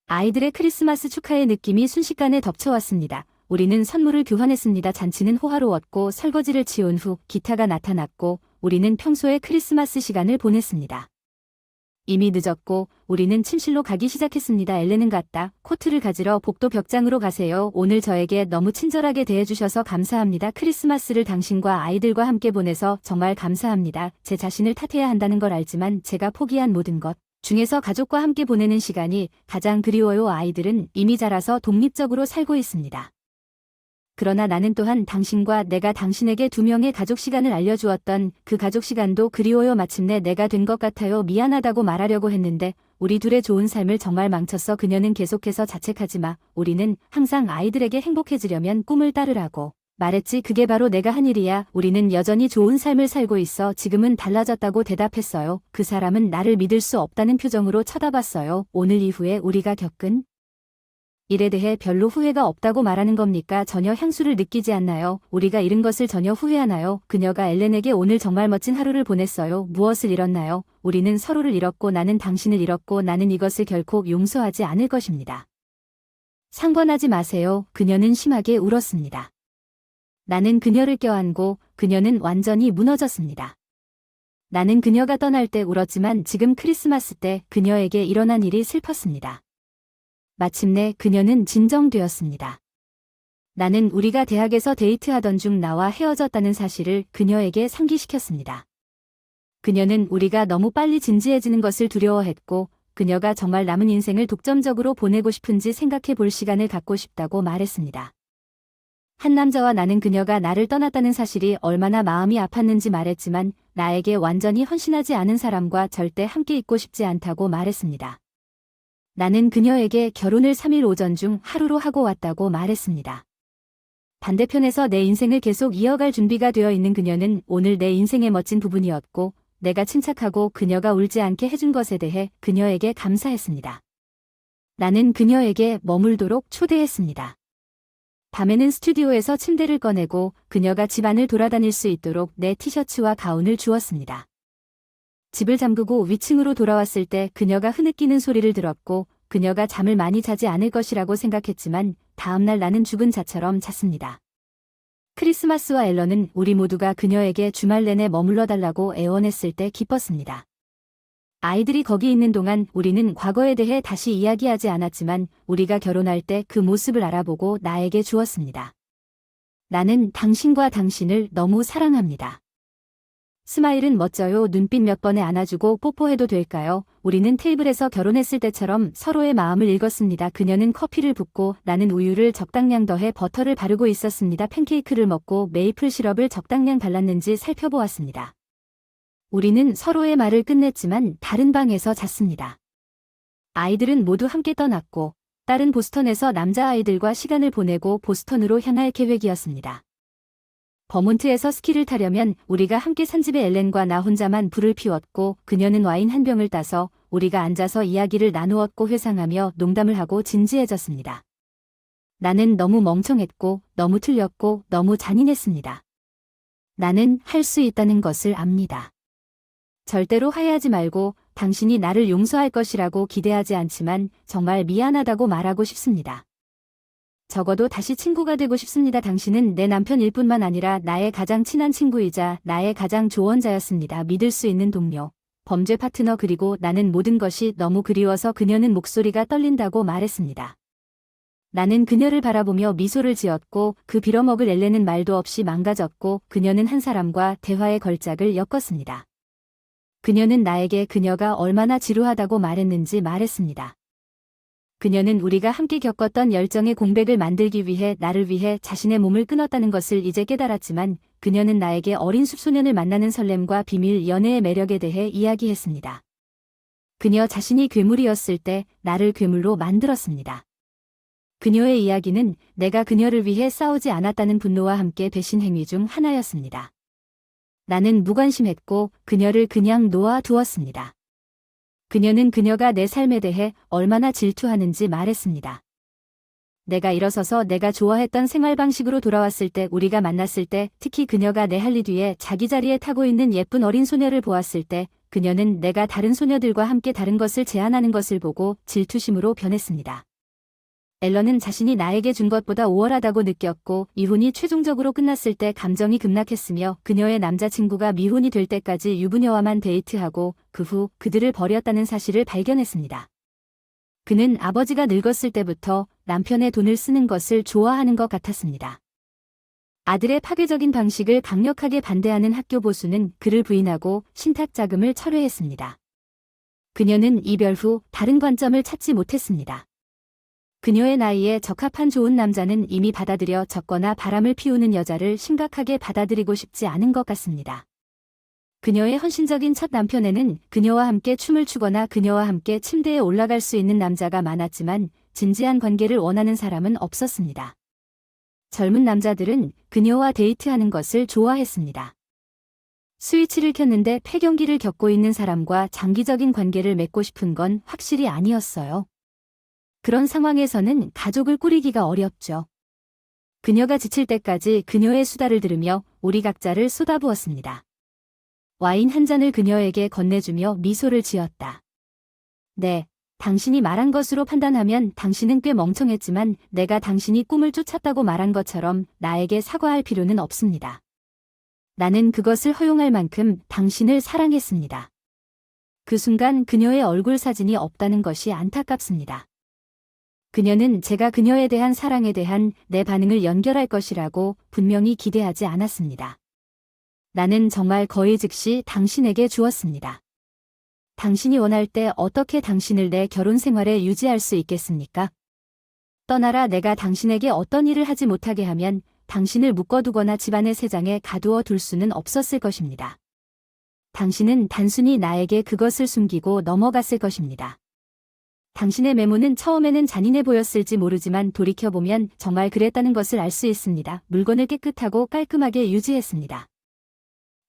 S1: 아이들의 크리스마스 축하의 느낌이 순식간에 덮쳐왔습니다. 우리는 선물을 교환했습니다. 잔치는 호화로웠고 설거지를 치운 후 기타가 나타났고 우리는 평소의 크리스마스 시간을 보냈습니다. 이미 늦었고 우리는 침실로 가기 시작했습니다. 엘렌은 갔다. 코트를 가지러 복도 벽장으로 가세요. 오늘 저에게 너무 친절하게 대해주셔서 감사합니다. 크리스마스를 당신과 아이들과 함께 보내서 정말 감사합니다. 제 자신을 탓해야 한다는 걸 알지만 제가 포기한 모든 것 중에서 가족과 함께 보내는 시간이 가장 그리워요. 아이들은 이미 자라서 독립적으로 살고 있습니다. 그러나 나는 또한 당신과 내가 당신에게 2명의 가족 시간을 알려주었던 그 가족 시간도 그리워요. 마침내 내가 된 것 같아요. 미안하다고 말하려고 했는데 우리 둘의 좋은 삶을 정말 망쳤어. 그녀는 계속해서 자책하지 마. 우리는 항상 아이들에게 행복해지려면 꿈을 따르라고 말했지. 그게 바로 내가 한 일이야. 우리는 여전히 좋은 삶을 살고 있어. 지금은 달라졌다고 대답했어요. 그 사람은 나를 믿을 수 없다는 표정으로 쳐다봤어요. 오늘 이후에 우리가 겪은 일에 대해 별로 후회가 없다고 말하는 겁니까? 전혀 향수를 느끼지 않나요? 우리가 잃은 것을 전혀 후회하나요? 그녀가 엘렌에게 오늘 정말 멋진 하루를 보냈어요. 무엇을 잃었나요? 우리는 서로를 잃었고 나는 당신을 잃었고 나는 이것을 결코 용서하지 않을 것입니다. 상관하지 마세요. 그녀는 심하게 울었습니다. 나는 그녀를 껴안고 그녀는 완전히 무너졌습니다. 나는 그녀가 떠날 때 울었지만 지금 크리스마스 때 그녀에게 일어난 일이 슬펐습니다. 마침내 그녀는 진정되었습니다. 나는 우리가 대학에서 데이트하던 중 나와 헤어졌다는 사실을 그녀에게 상기시켰습니다. 그녀는 우리가 너무 빨리 진지해지는 것을 두려워했고 그녀가 정말 남은 인생을 독점적으로 보내고 싶은지 생각해 볼 시간을 갖고 싶다고 말했습니다. 한 남자와 나는 그녀가 나를 떠났다는 사실이 얼마나 마음이 아팠는지 말했지만 나에게 완전히 헌신하지 않은 사람과 절대 함께 있고 싶지 않다고 말했습니다. 나는 그녀에게 결혼을 3일 오전 중 하루로 하고 왔다고 말했습니다. 반대편에서 내 인생을 계속 이어갈 준비가 되어 있는 그녀는 오늘 내 인생의 멋진 부분이었고 내가 침착하고 그녀가 울지 않게 해준 것에 대해 그녀에게 감사했습니다. 나는 그녀에게 머물도록 초대했습니다. 밤에는 스튜디오에서 침대를 꺼내고 그녀가 집안을 돌아다닐 수 있도록 내 티셔츠와 가운을 주었습니다. 집을 잠그고 위층으로 돌아왔을 때 그녀가 흐느끼는 소리를 들었고 그녀가 잠을 많이 자지 않을 것이라고 생각했지만 다음날 나는 죽은 자처럼 잤습니다. 크리스마스와 앨런은 우리 모두가 그녀에게 주말 내내 머물러 달라고 애원했을 때 기뻤습니다. 아이들이 거기 있는 동안 우리는 과거에 대해 다시 이야기하지 않았지만 우리가 결혼할 때 그 모습을 알아보고 나에게 주었습니다. 나는 당신과 당신을 너무 사랑합니다. 스마일은 멋져요. 눈빛 몇 번에 안아주고 뽀뽀해도 될까요? 우리는 테이블에서 결혼했을 때처럼 서로의 마음을 읽었습니다. 그녀는 커피를 붓고 나는 우유를 적당량 더해 버터를 바르고 있었습니다. 팬케이크를 먹고 메이플 시럽을 적당량 발랐는지 살펴보았습니다. 우리는 서로의 말을 끝냈지만 다른 방에서 잤습니다. 아이들은 모두 함께 떠났고 딸은 보스턴에서 남자아이들과 시간을 보내고 보스턴으로 향할 계획이었습니다. 버몬트에서 스키를 타려면 우리가 함께 산 집에 엘렌과 나 혼자만 불을 피웠고 그녀는 와인 한 병을 따서 우리가 앉아서 이야기를 나누었고 회상하며 농담을 하고 진지해졌습니다. 나는 너무 멍청했고 너무 틀렸고 너무 잔인했습니다. 나는 할 수 있다는 것을 압니다. 절대로 화해하지 말고 당신이 나를 용서할 것이라고 기대하지 않지만 정말 미안하다고 말하고 싶습니다. 적어도 다시 친구가 되고 싶습니다. 당신은 내 남편일 뿐만 아니라 나의 가장 친한 친구이자 나의 가장 조언자였습니다. 믿을 수 있는 동료, 범죄 파트너 그리고 나는 모든 것이 너무 그리워서 그녀는 목소리가 떨린다고 말했습니다. 나는 그녀를 바라보며 미소를 지었고 그 빌어먹을 엘렌은 말도 없이 망가졌고 그녀는 한 사람과 대화의 걸작을 엮었습니다. 그녀는 나에게 그녀가 얼마나 지루하다고 말했는지 말했습니다. 그녀는 우리가 함께 겪었던 열정의 공백을 만들기 위해 나를 위해 자신의 몸을 끊었다는 것을 이제 깨달았지만 그녀는 나에게 어린 숲소년을 만나는 설렘과 비밀 연애의 매력에 대해 이야기했습니다. 그녀 자신이 괴물이었을 때 나를 괴물로 만들었습니다. 그녀의 이야기는 내가 그녀를 위해 싸우지 않았다는 분노와 함께 배신 행위 중 하나였습니다. 나는 무관심했고 그녀를 그냥 놓아두었습니다. 그녀는 그녀가 내 삶에 대해 얼마나 질투하는지 말했습니다. 내가 일어서서 내가 좋아했던 생활 방식으로 돌아왔을 때 우리가 만났을 때 특히 그녀가 내 할리 뒤에 자기 자리에 타고 있는 예쁜 어린 소녀를 보았을 때 그녀는 내가 다른 소녀들과 함께 다른 것을 제안하는 것을 보고 질투심으로 변했습니다. 앨런은 자신이 나에게 준 것보다 우월하다고 느꼈고 이혼이 최종적으로 끝났을 때 감정이 급락했으며 그녀의 남자친구가 미혼이 될 때까지 유부녀와만 데이트하고 그 후 그들을 버렸다는 사실을 발견했습니다. 그는 아버지가 늙었을 때부터 남편의 돈을 쓰는 것을 좋아하는 것 같았습니다. 아들의 파괴적인 방식을 강력하게 반대하는 학교 보수는 그를 부인하고 신탁 자금을 철회했습니다. 그녀는 이별 후 다른 관점을 찾지 못했습니다. 그녀의 나이에 적합한 좋은 남자는 이미 받아들여 적거나 바람을 피우는 여자를 심각하게 받아들이고 싶지 않은 것 같습니다. 그녀의 헌신적인 첫 남편에는 그녀와 함께 춤을 추거나 그녀와 함께 침대에 올라갈 수 있는 남자가 많았지만 진지한 관계를 원하는 사람은 없었습니다. 젊은 남자들은 그녀와 데이트하는 것을 좋아했습니다. 스위치를 켰는데 폐경기를 겪고 있는 사람과 장기적인 관계를 맺고 싶은 건 확실히 아니었어요. 그런 상황에서는 가족을 꾸리기가 어렵죠. 그녀가 지칠 때까지 그녀의 수다를 들으며 우리 각자를 쏟아부었습니다. 와인 한 잔을 그녀에게 건네주며 미소를 지었다. 네, 당신이 말한 것으로 판단하면 당신은 꽤 멍청했지만 내가 당신이 꿈을 쫓았다고 말한 것처럼 나에게 사과할 필요는 없습니다. 나는 그것을 허용할 만큼 당신을 사랑했습니다. 그 순간 그녀의 얼굴 사진이 없다는 것이 안타깝습니다. 그녀는 제가 그녀에 대한 사랑에 대한 내 반응을 연결할 것이라고 분명히 기대하지 않았습니다. 나는 정말 거의 즉시 당신에게 주었습니다. 당신이 원할 때 어떻게 당신을 내 결혼 생활에 유지할 수 있겠습니까? 떠나라. 내가 당신에게 어떤 일을 하지 못하게 하면 당신을 묶어두거나 집안의 새장에 가두어 둘 수는 없었을 것입니다. 당신은 단순히 나에게 그것을 숨기고 넘어갔을 것입니다. 당신의 메모는 처음에는 잔인해 보였을지 모르지만 돌이켜보면 정말 그랬다는 것을 알 수 있습니다. 물건을 깨끗하고 깔끔하게 유지했습니다.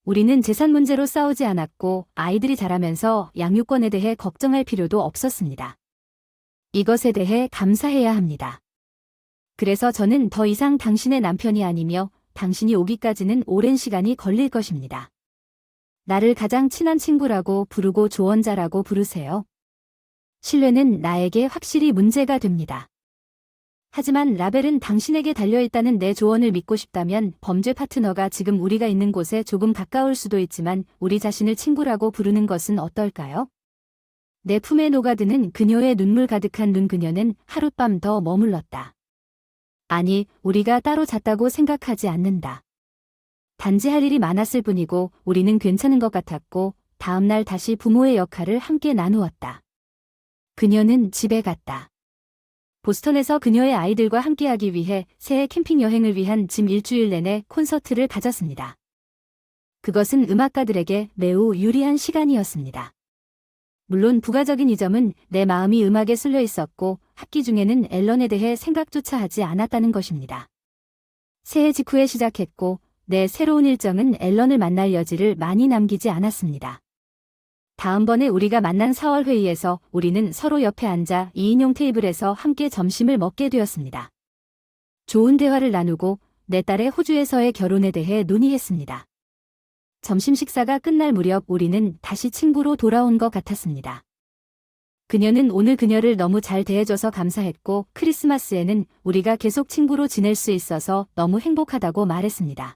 S1: 우리는 재산 문제로 싸우지 않았고 아이들이 자라면서 양육권에 대해 걱정할 필요도 없었습니다. 이것에 대해 감사해야 합니다. 그래서 저는 더 이상 당신의 남편이 아니며 당신이 오기까지는 오랜 시간이 걸릴 것입니다. 나를 가장 친한 친구라고 부르고 조언자라고 부르세요. 신뢰는 나에게 확실히 문제가 됩니다. 하지만 라벨은 당신에게 달려있다는 내 조언을 믿고 싶다면 범죄 파트너가 지금 우리가 있는 곳에 조금 가까울 수도 있지만 우리 자신을 친구라고 부르는 것은 어떨까요? 내 품에 녹아드는 그녀의 눈물 가득한 눈 그녀는 하룻밤 더 머물렀다. 아니, 우리가 따로 잤다고 생각하지 않는다. 단지 할 일이 많았을 뿐이고 우리는 괜찮은 것 같았고 다음날 다시 부모의 역할을 함께 나누었다. 그녀는 집에 갔다. 보스턴에서 그녀의 아이들과 함께하기 위해 새해 캠핑 여행을 위한 짐 일주일 내내 콘서트를 가졌습니다. 그것은 음악가들에게 매우 유리한 시간이었습니다. 물론 부가적인 이 점은 내 마음이 음악에 쏠려 있었고 학기 중에는 앨런에 대해 생각조차 하지 않았다는 것입니다. 새해 직후에 시작했고 내 새로운 일정은 앨런을 만날 여지를 많이 남기지 않았습니다. 다음번에 우리가 만난 4월 회의에서 우리는 서로 옆에 앉아 2인용 테이블에서 함께 점심을 먹게 되었습니다. 좋은 대화를 나누고 내 딸의 호주에서의 결혼에 대해 논의했습니다. 점심 식사가 끝날 무렵 우리는 다시 친구로 돌아온 것 같았습니다. 그녀는 오늘 그녀를 너무 잘 대해줘서 감사했고 크리스마스에는 우리가 계속 친구로 지낼 수 있어서 너무 행복하다고 말했습니다.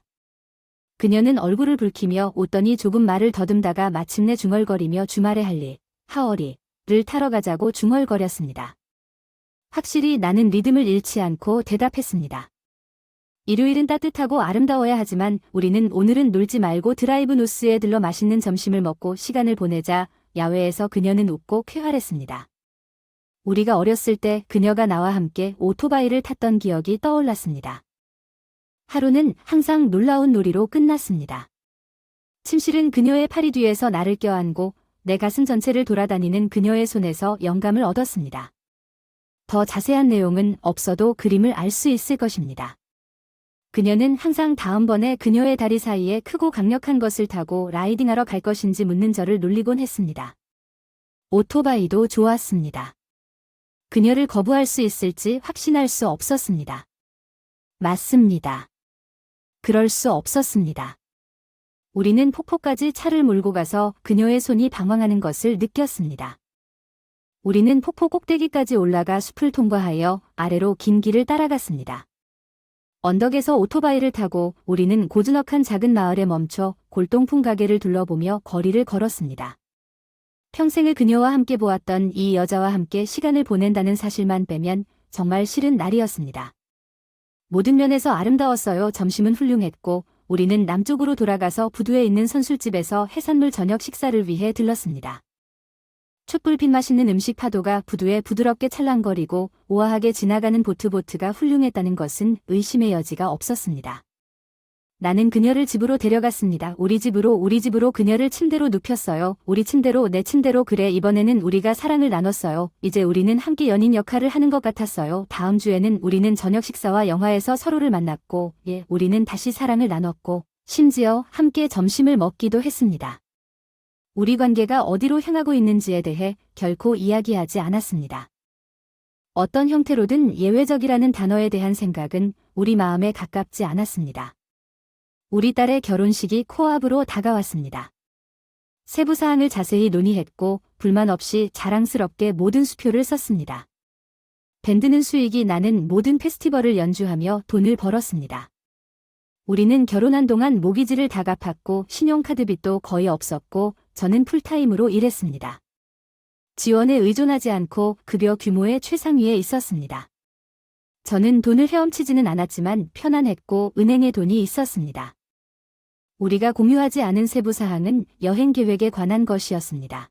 S1: 그녀는 얼굴을 붉히며 웃더니 조금 말을 더듬다가 마침내 중얼거리며 주말에 할 일, 하얼이를 타러 가자고 중얼거렸습니다. 확실히 나는 리듬을 잃지 않고 대답했습니다. 일요일은 따뜻하고 아름다워야 하지만 우리는 오늘은 놀지 말고 드라이브 노스에 들러 맛있는 점심을 먹고 시간을 보내자. 야외에서 그녀는 웃고 쾌활했습니다. 우리가 어렸을 때 그녀가 나와 함께 오토바이를 탔던 기억이 떠올랐습니다. 하루는 항상 놀라운 놀이로 끝났습니다. 침실은 그녀의 팔이 뒤에서 나를 껴안고 내 가슴 전체를 돌아다니는 그녀의 손에서 영감을 얻었습니다. 더 자세한 내용은 없어도 그림을 알 수 있을 것입니다. 그녀는 항상 다음번에 그녀의 다리 사이에 크고 강력한 것을 타고 라이딩하러 갈 것인지 묻는 저를 놀리곤 했습니다. 오토바이도 좋았습니다. 그녀를 거부할 수 있을지 확신할 수 없었습니다. 맞습니다. 그럴 수 없었습니다. 우리는 폭포까지 차를 몰고 가서 그녀의 손이 방황하는 것을 느꼈습니다. 우리는 폭포 꼭대기까지 올라가 숲을 통과하여 아래로 긴 길을 따라갔습니다. 언덕에서 오토바이를 타고 우리는 고즈넉한 작은 마을에 멈춰 골동품 가게를 둘러보며 거리를 걸었습니다. 평생을 그녀와 함께 보았던 이 여자와 함께 시간을 보낸다는 사실만 빼면 정말 싫은 날이었습니다. 모든 면에서 아름다웠어요. 점심은 훌륭했고 우리는 남쪽으로 돌아가서 부두에 있는 선술집에서 해산물 저녁 식사를 위해 들렀습니다. 촛불빛 맛있는 음식 파도가 부두에 부드럽게 찰랑거리고 우아하게 지나가는 보트가 훌륭했다는 것은 의심의 여지가 없었습니다. 나는 그녀를 집으로 데려갔습니다. 우리 집으로 그녀를 침대로 눕혔어요. 우리 침대로 내 침대로 그래 이번에는 우리가 사랑을 나눴어요. 이제 우리는 함께 연인 역할을 하는 것 같았어요. 다음 주에는 우리는 저녁 식사와 영화에서 서로를 만났고 우리는 다시 사랑을 나눴고 심지어 함께 점심을 먹기도 했습니다. 우리 관계가 어디로 향하고 있는지에 대해 결코 이야기하지 않았습니다. 어떤 형태로든 예외적이라는 단어에 대한 생각은 우리 마음에 가깝지 않았습니다. 우리 딸의 결혼식이 코앞으로 다가왔습니다. 세부 사항을 자세히 논의했고 불만 없이 자랑스럽게 모든 수표를 썼습니다. 밴드는 수익이 나는 모든 페스티벌을 연주하며 돈을 벌었습니다. 우리는 결혼한 동안 모기지를 다 갚았고 신용카드 빚도 거의 없었고 저는 풀타임으로 일했습니다. 지원에 의존하지 않고 급여 규모의 최상위에 있었습니다. 저는 돈을 헤엄치지는 않았지만 편안했고 은행에 돈이 있었습니다. 우리가 공유하지 않은 세부 사항은 여행 계획에 관한 것이었습니다.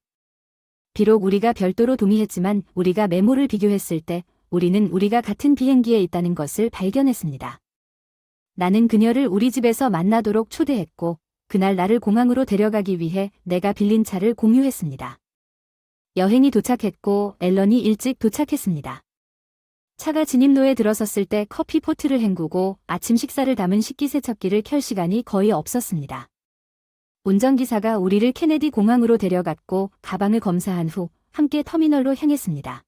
S1: 비록 우리가 별도로 동의했지만 우리가 메모를 비교했을 때 우리는 우리가 같은 비행기에 있다는 것을 발견했습니다. 나는 그녀를 우리 집에서 만나도록 초대했고 그날 나를 공항으로 데려가기 위해 내가 빌린 차를 공유했습니다. 여행이 도착했고 앨런이 일찍 도착했습니다. 차가 진입로에 들어섰을 때 커피 포트를 헹구고 아침 식사를 담은 식기세척기를 켤 시간이 거의 없었습니다. 운전기사가 우리를 케네디 공항으로 데려갔고 가방을 검사한 후 함께 터미널로 향했습니다.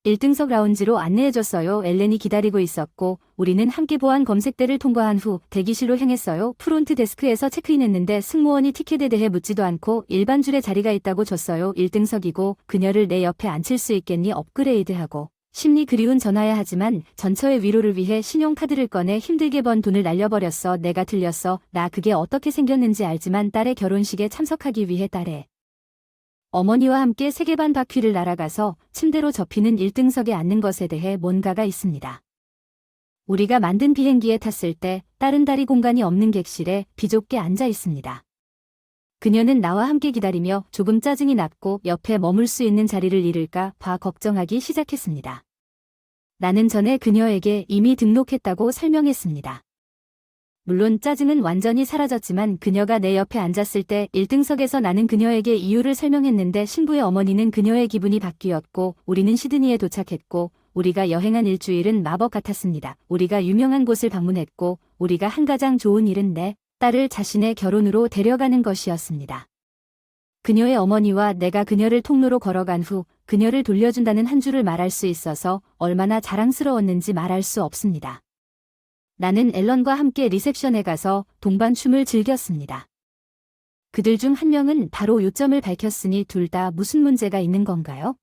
S1: 1등석 라운지로 안내해줬어요. 엘렌이 기다리고 있었고 우리는 함께 보안 검색대를 통과한 후 대기실로 향했어요. 프론트 데스크에서 체크인했는데 승무원이 티켓에 대해 묻지도 않고 일반 줄에 자리가 있다고 줬어요. 1등석이고 그녀를 내 옆에 앉힐 수 있겠니 업그레이드하고 심리 그리운 전화야 하지만 전처의 위로를 위해 신용카드를 꺼내 힘들게 번 돈을 날려버렸어. 내가 틀렸어. 나 그게 어떻게 생겼는지 알지만 딸의 결혼식에 참석하기 위해 딸의 어머니와 함께 세계반 바퀴를 날아가서 침대로 접히는 1등석에 앉는 것에 대해 뭔가가 있습니다. 우리가 만든 비행기에 탔을 때 딸은 다리 공간이 없는 객실에 비좁게 앉아 있습니다. 그녀는 나와 함께 기다리며 조금 짜증이 났고 옆에 머물 수 있는 자리를 잃을까 봐 걱정하기 시작했습니다. 나는 전에 그녀에게 이미 등록했다고 설명했습니다. 물론 짜증은 완전히 사라졌지만 그녀가 내 옆에 앉았을 때 1등석에서 나는 그녀에게 이유를 설명했는데 신부의 어머니는 그녀의 기분이 바뀌었고 우리는 시드니에 도착했고 우리가 여행한 일주일은 마법 같았습니다. 우리가 유명한 곳을 방문했고 우리가 한 가장 좋은 일은 내 딸을 자신의 결혼으로 데려가는 것이었습니다. 그녀의 어머니와 내가 그녀를 통로로 걸어간 후 그녀를 돌려준다는 한 줄을 말할 수 있어서 얼마나 자랑스러웠는지 말할 수 없습니다. 나는 앨런과 함께 리셉션에 가서 동반춤을 즐겼습니다. 그들 중 한 명은 바로 요점을 밝혔으니 둘 다 무슨 문제가 있는 건가요?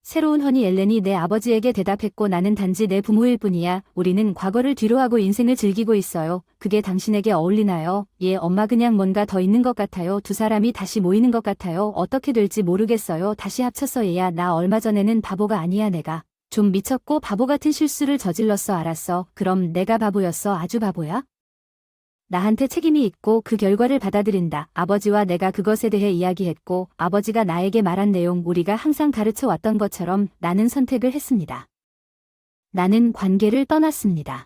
S1: 새로운 허니 엘렌이 내 아버지에게 대답했고 나는 단지 내 부모일 뿐이야. 우리는 과거를 뒤로하고 인생을 즐기고 있어요. 그게 당신에게 어울리나요? 예, 엄마 그냥 뭔가 더 있는 것 같아요. 두 사람이 다시 모이는 것 같아요. 어떻게 될지 모르겠어요. 다시 합쳤어. 얘야, 나 얼마 전에는 바보가 아니야. 내가 좀 미쳤고 바보 같은 실수를 저질렀어. 알았어. 그럼 내가 바보였어. 아주 바보야? 나한테 책임이 있고 그 결과를 받아들인다. 아버지와 내가 그것에 대해 이야기했고 아버지가 나에게 말한 내용 우리가 항상 가르쳐 왔던 것처럼 나는 선택을 했습니다. 나는 관계를 떠났습니다.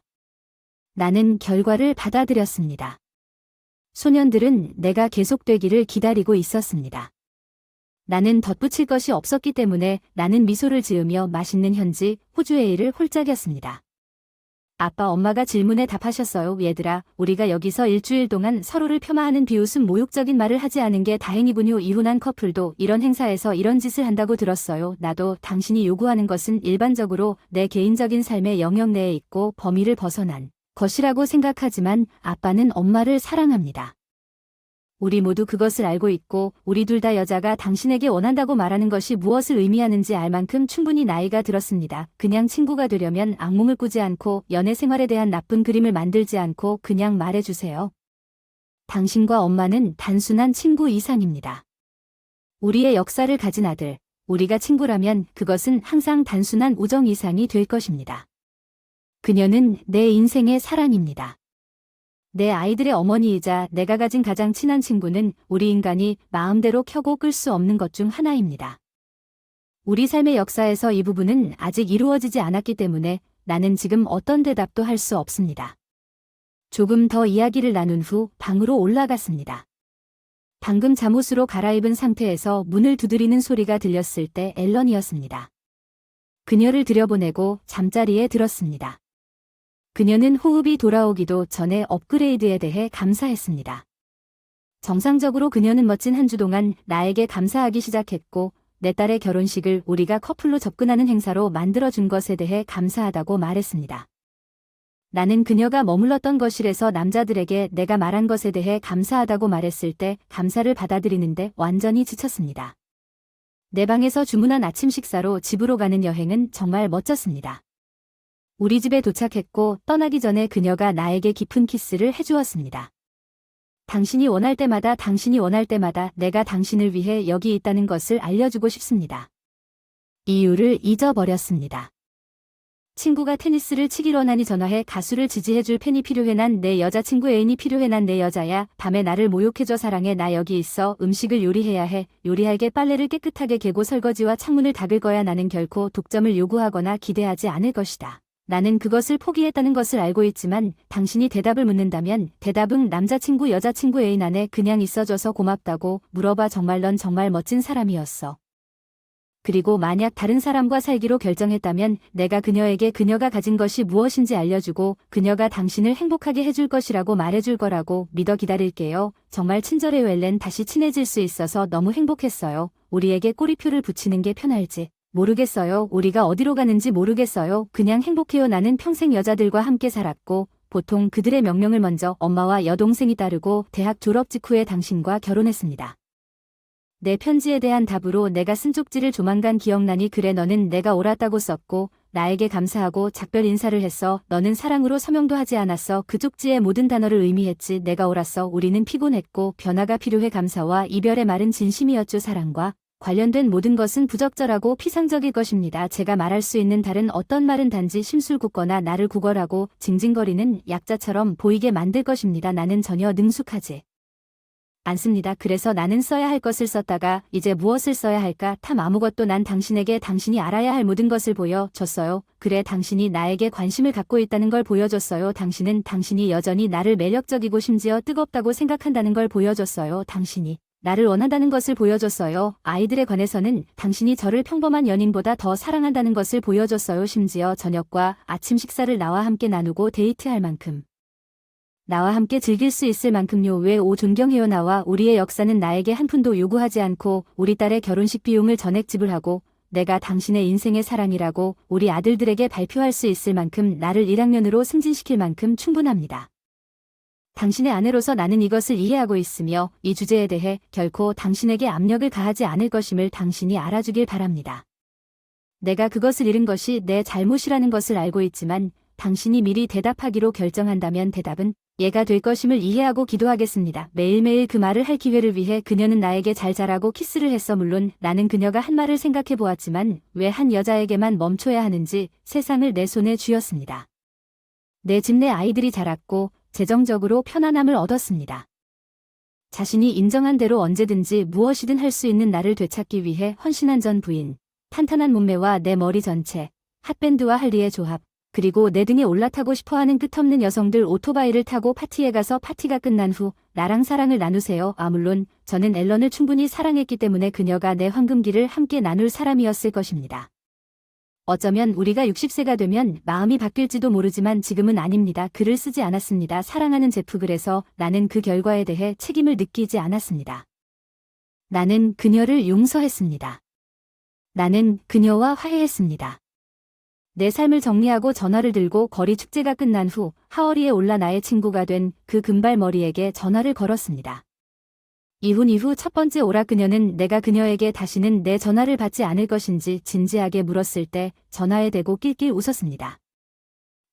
S1: 나는 결과를 받아들였습니다. 소년들은 내가 계속되기를 기다리고 있었습니다. 나는 덧붙일 것이 없었기 때문에 나는 미소를 지으며 맛있는 현지 호주에일을 홀짝였습니다. 아빠 엄마가 질문에 답하셨어요. 얘들아, 우리가 여기서 일주일 동안 서로를 폄하하는 비웃음 모욕적인 말을 하지 않은 게 다행이군요. 이혼한 커플도 이런 행사에서 이런 짓을 한다고 들었어요. 나도 당신이 요구하는 것은 일반적으로 내 개인적인 삶의 영역 내에 있고 범위를 벗어난 것이라고 생각하지만 아빠는 엄마를 사랑합니다. 우리 모두 그것을 알고 있고 우리 둘 다 여자가 당신에게 원한다고 말하는 것이 무엇을 의미하는지 알 만큼 충분히 나이가 들었습니다. 그냥 친구가 되려면 악몽을 꾸지 않고 연애 생활에 대한 나쁜 그림을 만들지 않고 그냥 말해주세요. 당신과 엄마는 단순한 친구 이상입니다. 우리의 역사를 가진 아들, 우리가 친구라면 그것은 항상 단순한 우정 이상이 될 것입니다. 그녀는 내 인생의 사랑입니다. 내 아이들의 어머니이자 내가 가진 가장 친한 친구는 우리 인간이 마음대로 켜고 끌 수 없는 것 중 하나입니다. 우리 삶의 역사에서 이 부분은 아직 이루어지지 않았기 때문에 나는 지금 어떤 대답도 할 수 없습니다. 조금 더 이야기를 나눈 후 방으로 올라갔습니다. 방금 잠옷으로 갈아입은 상태에서 문을 두드리는 소리가 들렸을 때 앨런이었습니다. 그녀를 들여보내고 잠자리에 들었습니다. 그녀는 호흡이 돌아오기도 전에 업그레이드에 대해 감사했습니다. 정상적으로 그녀는 멋진 한 주 동안 나에게 감사하기 시작했고 내 딸의 결혼식을 우리가 커플로 접근하는 행사로 만들어준 것에 대해 감사하다고 말했습니다. 나는 그녀가 머물렀던 거실에서 남자들에게 내가 말한 것에 대해 감사하다고 말했을 때 감사를 받아들이는데 완전히 지쳤습니다. 내 방에서 주문한 아침 식사로 집으로 가는 여행은 정말 멋졌습니다. 우리 집에 도착했고 떠나기 전에 그녀가 나에게 깊은 키스를 해주었습니다. 당신이 원할 때마다 내가 당신을 위해 여기 있다는 것을 알려주고 싶습니다. 이유를 잊어버렸습니다. 친구가 테니스를 치기로 하니 전화해 가수를 지지해줄 팬이 필요해. 난 내 여자친구 애인이 필요해. 난 내 여자야. 밤에 나를 모욕해줘. 사랑해. 나 여기 있어. 음식을 요리해야 해. 요리할게. 빨래를 깨끗하게 개고 설거지와 창문을 닦을 거야. 나는 결코 독점을 요구하거나 기대하지 않을 것이다. 나는 그것을 포기했다는 것을 알고 있지만 당신이 대답을 묻는다면 대답은 남자친구 여자친구 애인 안에 그냥 있어줘서 고맙다고 물어봐. 정말 넌 정말 멋진 사람이었어. 그리고 만약 다른 사람과 살기로 결정했다면 내가 그녀에게 그녀가 가진 것이 무엇인지 알려주고 그녀가 당신을 행복하게 해줄 것이라고 말해줄 거라고 믿어. 기다릴게요. 정말 친절해요. 엘렌. 다시 친해질 수 있어서 너무 행복했어요. 우리에게 꼬리표를 붙이는 게 편할지 모르겠어요. 우리가 어디로 가는지 모르겠어요. 그냥 행복해요. 나는 평생 여자들과 함께 살았고 보통 그들의 명령을 먼저 엄마와 여동생이 따르고 대학 졸업 직후에 당신과 결혼했습니다. 내 편지에 대한 답으로 내가 쓴 쪽지를 조만간 기억나니 그래 너는 내가 옳았다고 썼고 나에게 감사하고 작별 인사를 했어. 너는 사랑으로 서명도 하지 않았어. 그 쪽지의 모든 단어를 의미했지. 내가 옳았어. 우리는 피곤했고 변화가 필요해. 감사와 이별의 말은 진심이었죠. 사랑과 관련된 모든 것은 부적절하고 피상적일 것입니다. 제가 말할 수 있는 다른 어떤 말은 단지 심술궂거나 나를 구걸하고 징징거리는 약자처럼 보이게 만들 것입니다. 나는 전혀 능숙하지 않습니다. 그래서 나는 써야 할 것을 썼다가 이제 무엇을 써야 할까? 탐 아무것도. 난 당신에게 당신이 알아야 할 모든 것을 보여줬어요. 그래 당신이 나에게 관심을 갖고 있다는 걸 보여줬어요. 당신은 당신이 여전히 나를 매력적이고 심지어 뜨겁다고 생각한다는 걸 보여줬어요. 당신이 나를 원한다는 것을 보여줬어요. 아이들에 관해서는 당신이 저를 평범한 연인보다 더 사랑한다는 것을 보여줬어요. 심지어 저녁과 아침 식사를 나와 함께 나누고 데이트할 만큼. 나와 함께 즐길 수 있을 만큼요. 왜 존경해요. 나와 우리의 역사는 나에게 한 푼도 요구하지 않고 우리 딸의 결혼식 비용을 전액 지불하고 내가 당신의 인생의 사랑이라고 우리 아들들에게 발표할 수 있을 만큼 나를 1학년으로 승진시킬 만큼 충분합니다. 당신의 아내로서 나는 이것을 이해하고 있으며 이 주제에 대해 결코 당신에게 압력을 가하지 않을 것임을 당신이 알아주길 바랍니다. 내가 그것을 잃은 것이 내 잘못이라는 것을 알고 있지만 당신이 미리 대답하기로 결정한다면 대답은 예가 될 것임을 이해하고 기도하겠습니다. 매일매일 그 말을 할 기회를 위해 그녀는 나에게 잘 자라고 키스를 했어. 물론 나는 그녀가 한 말을 생각해 보았지만 왜 한 여자에게만 멈춰야 하는지 세상을 내 손에 쥐었습니다. 내 집 내 아이들이 자랐고 재정적으로 편안함을 얻었습니다. 자신이 인정한 대로 언제든지 무엇이든 할 수 있는 나를 되찾기 위해 헌신한 전 부인, 탄탄한 몸매와 내 머리 전체, 핫밴드와 할리의 조합, 그리고 내 등에 올라타고 싶어하는 끝없는 여성들. 오토바이를 타고 파티에 가서 파티가 끝난 후 나랑 사랑을 나누세요. 물론 저는 앨런을 충분히 사랑했기 때문에 그녀가 내 황금기를 함께 나눌 사람이었을 것입니다. 어쩌면 우리가 60세가 되면 마음이 바뀔지도 모르지만 지금은 아닙니다. 글을 쓰지 않았습니다. 사랑하는 제프. 그래서 나는 그 결과에 대해 책임을 느끼지 않았습니다. 나는 그녀를 용서했습니다. 나는 그녀와 화해했습니다. 내 삶을 정리하고 전화를 들고 거리 축제가 끝난 후 하얼리에 올라 나의 친구가 된 그 금발머리에게 전화를 걸었습니다. 이후 첫 번째 오락. 그녀는 내가 그녀에게 다시는 내 전화를 받지 않을 것인지 진지하게 물었을 때 전화에 대고 낄낄 웃었습니다.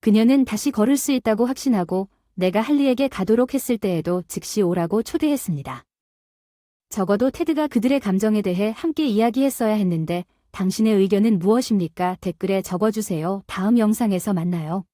S1: 그녀는 다시 걸을 수 있다고 확신하고 내가 할리에게 가도록 했을 때에도 즉시 오라고 초대했습니다. 적어도 테드가 그들의 감정에 대해 함께 이야기했어야 했는데 당신의 의견은 무엇입니까? 댓글에 적어주세요. 다음 영상에서 만나요.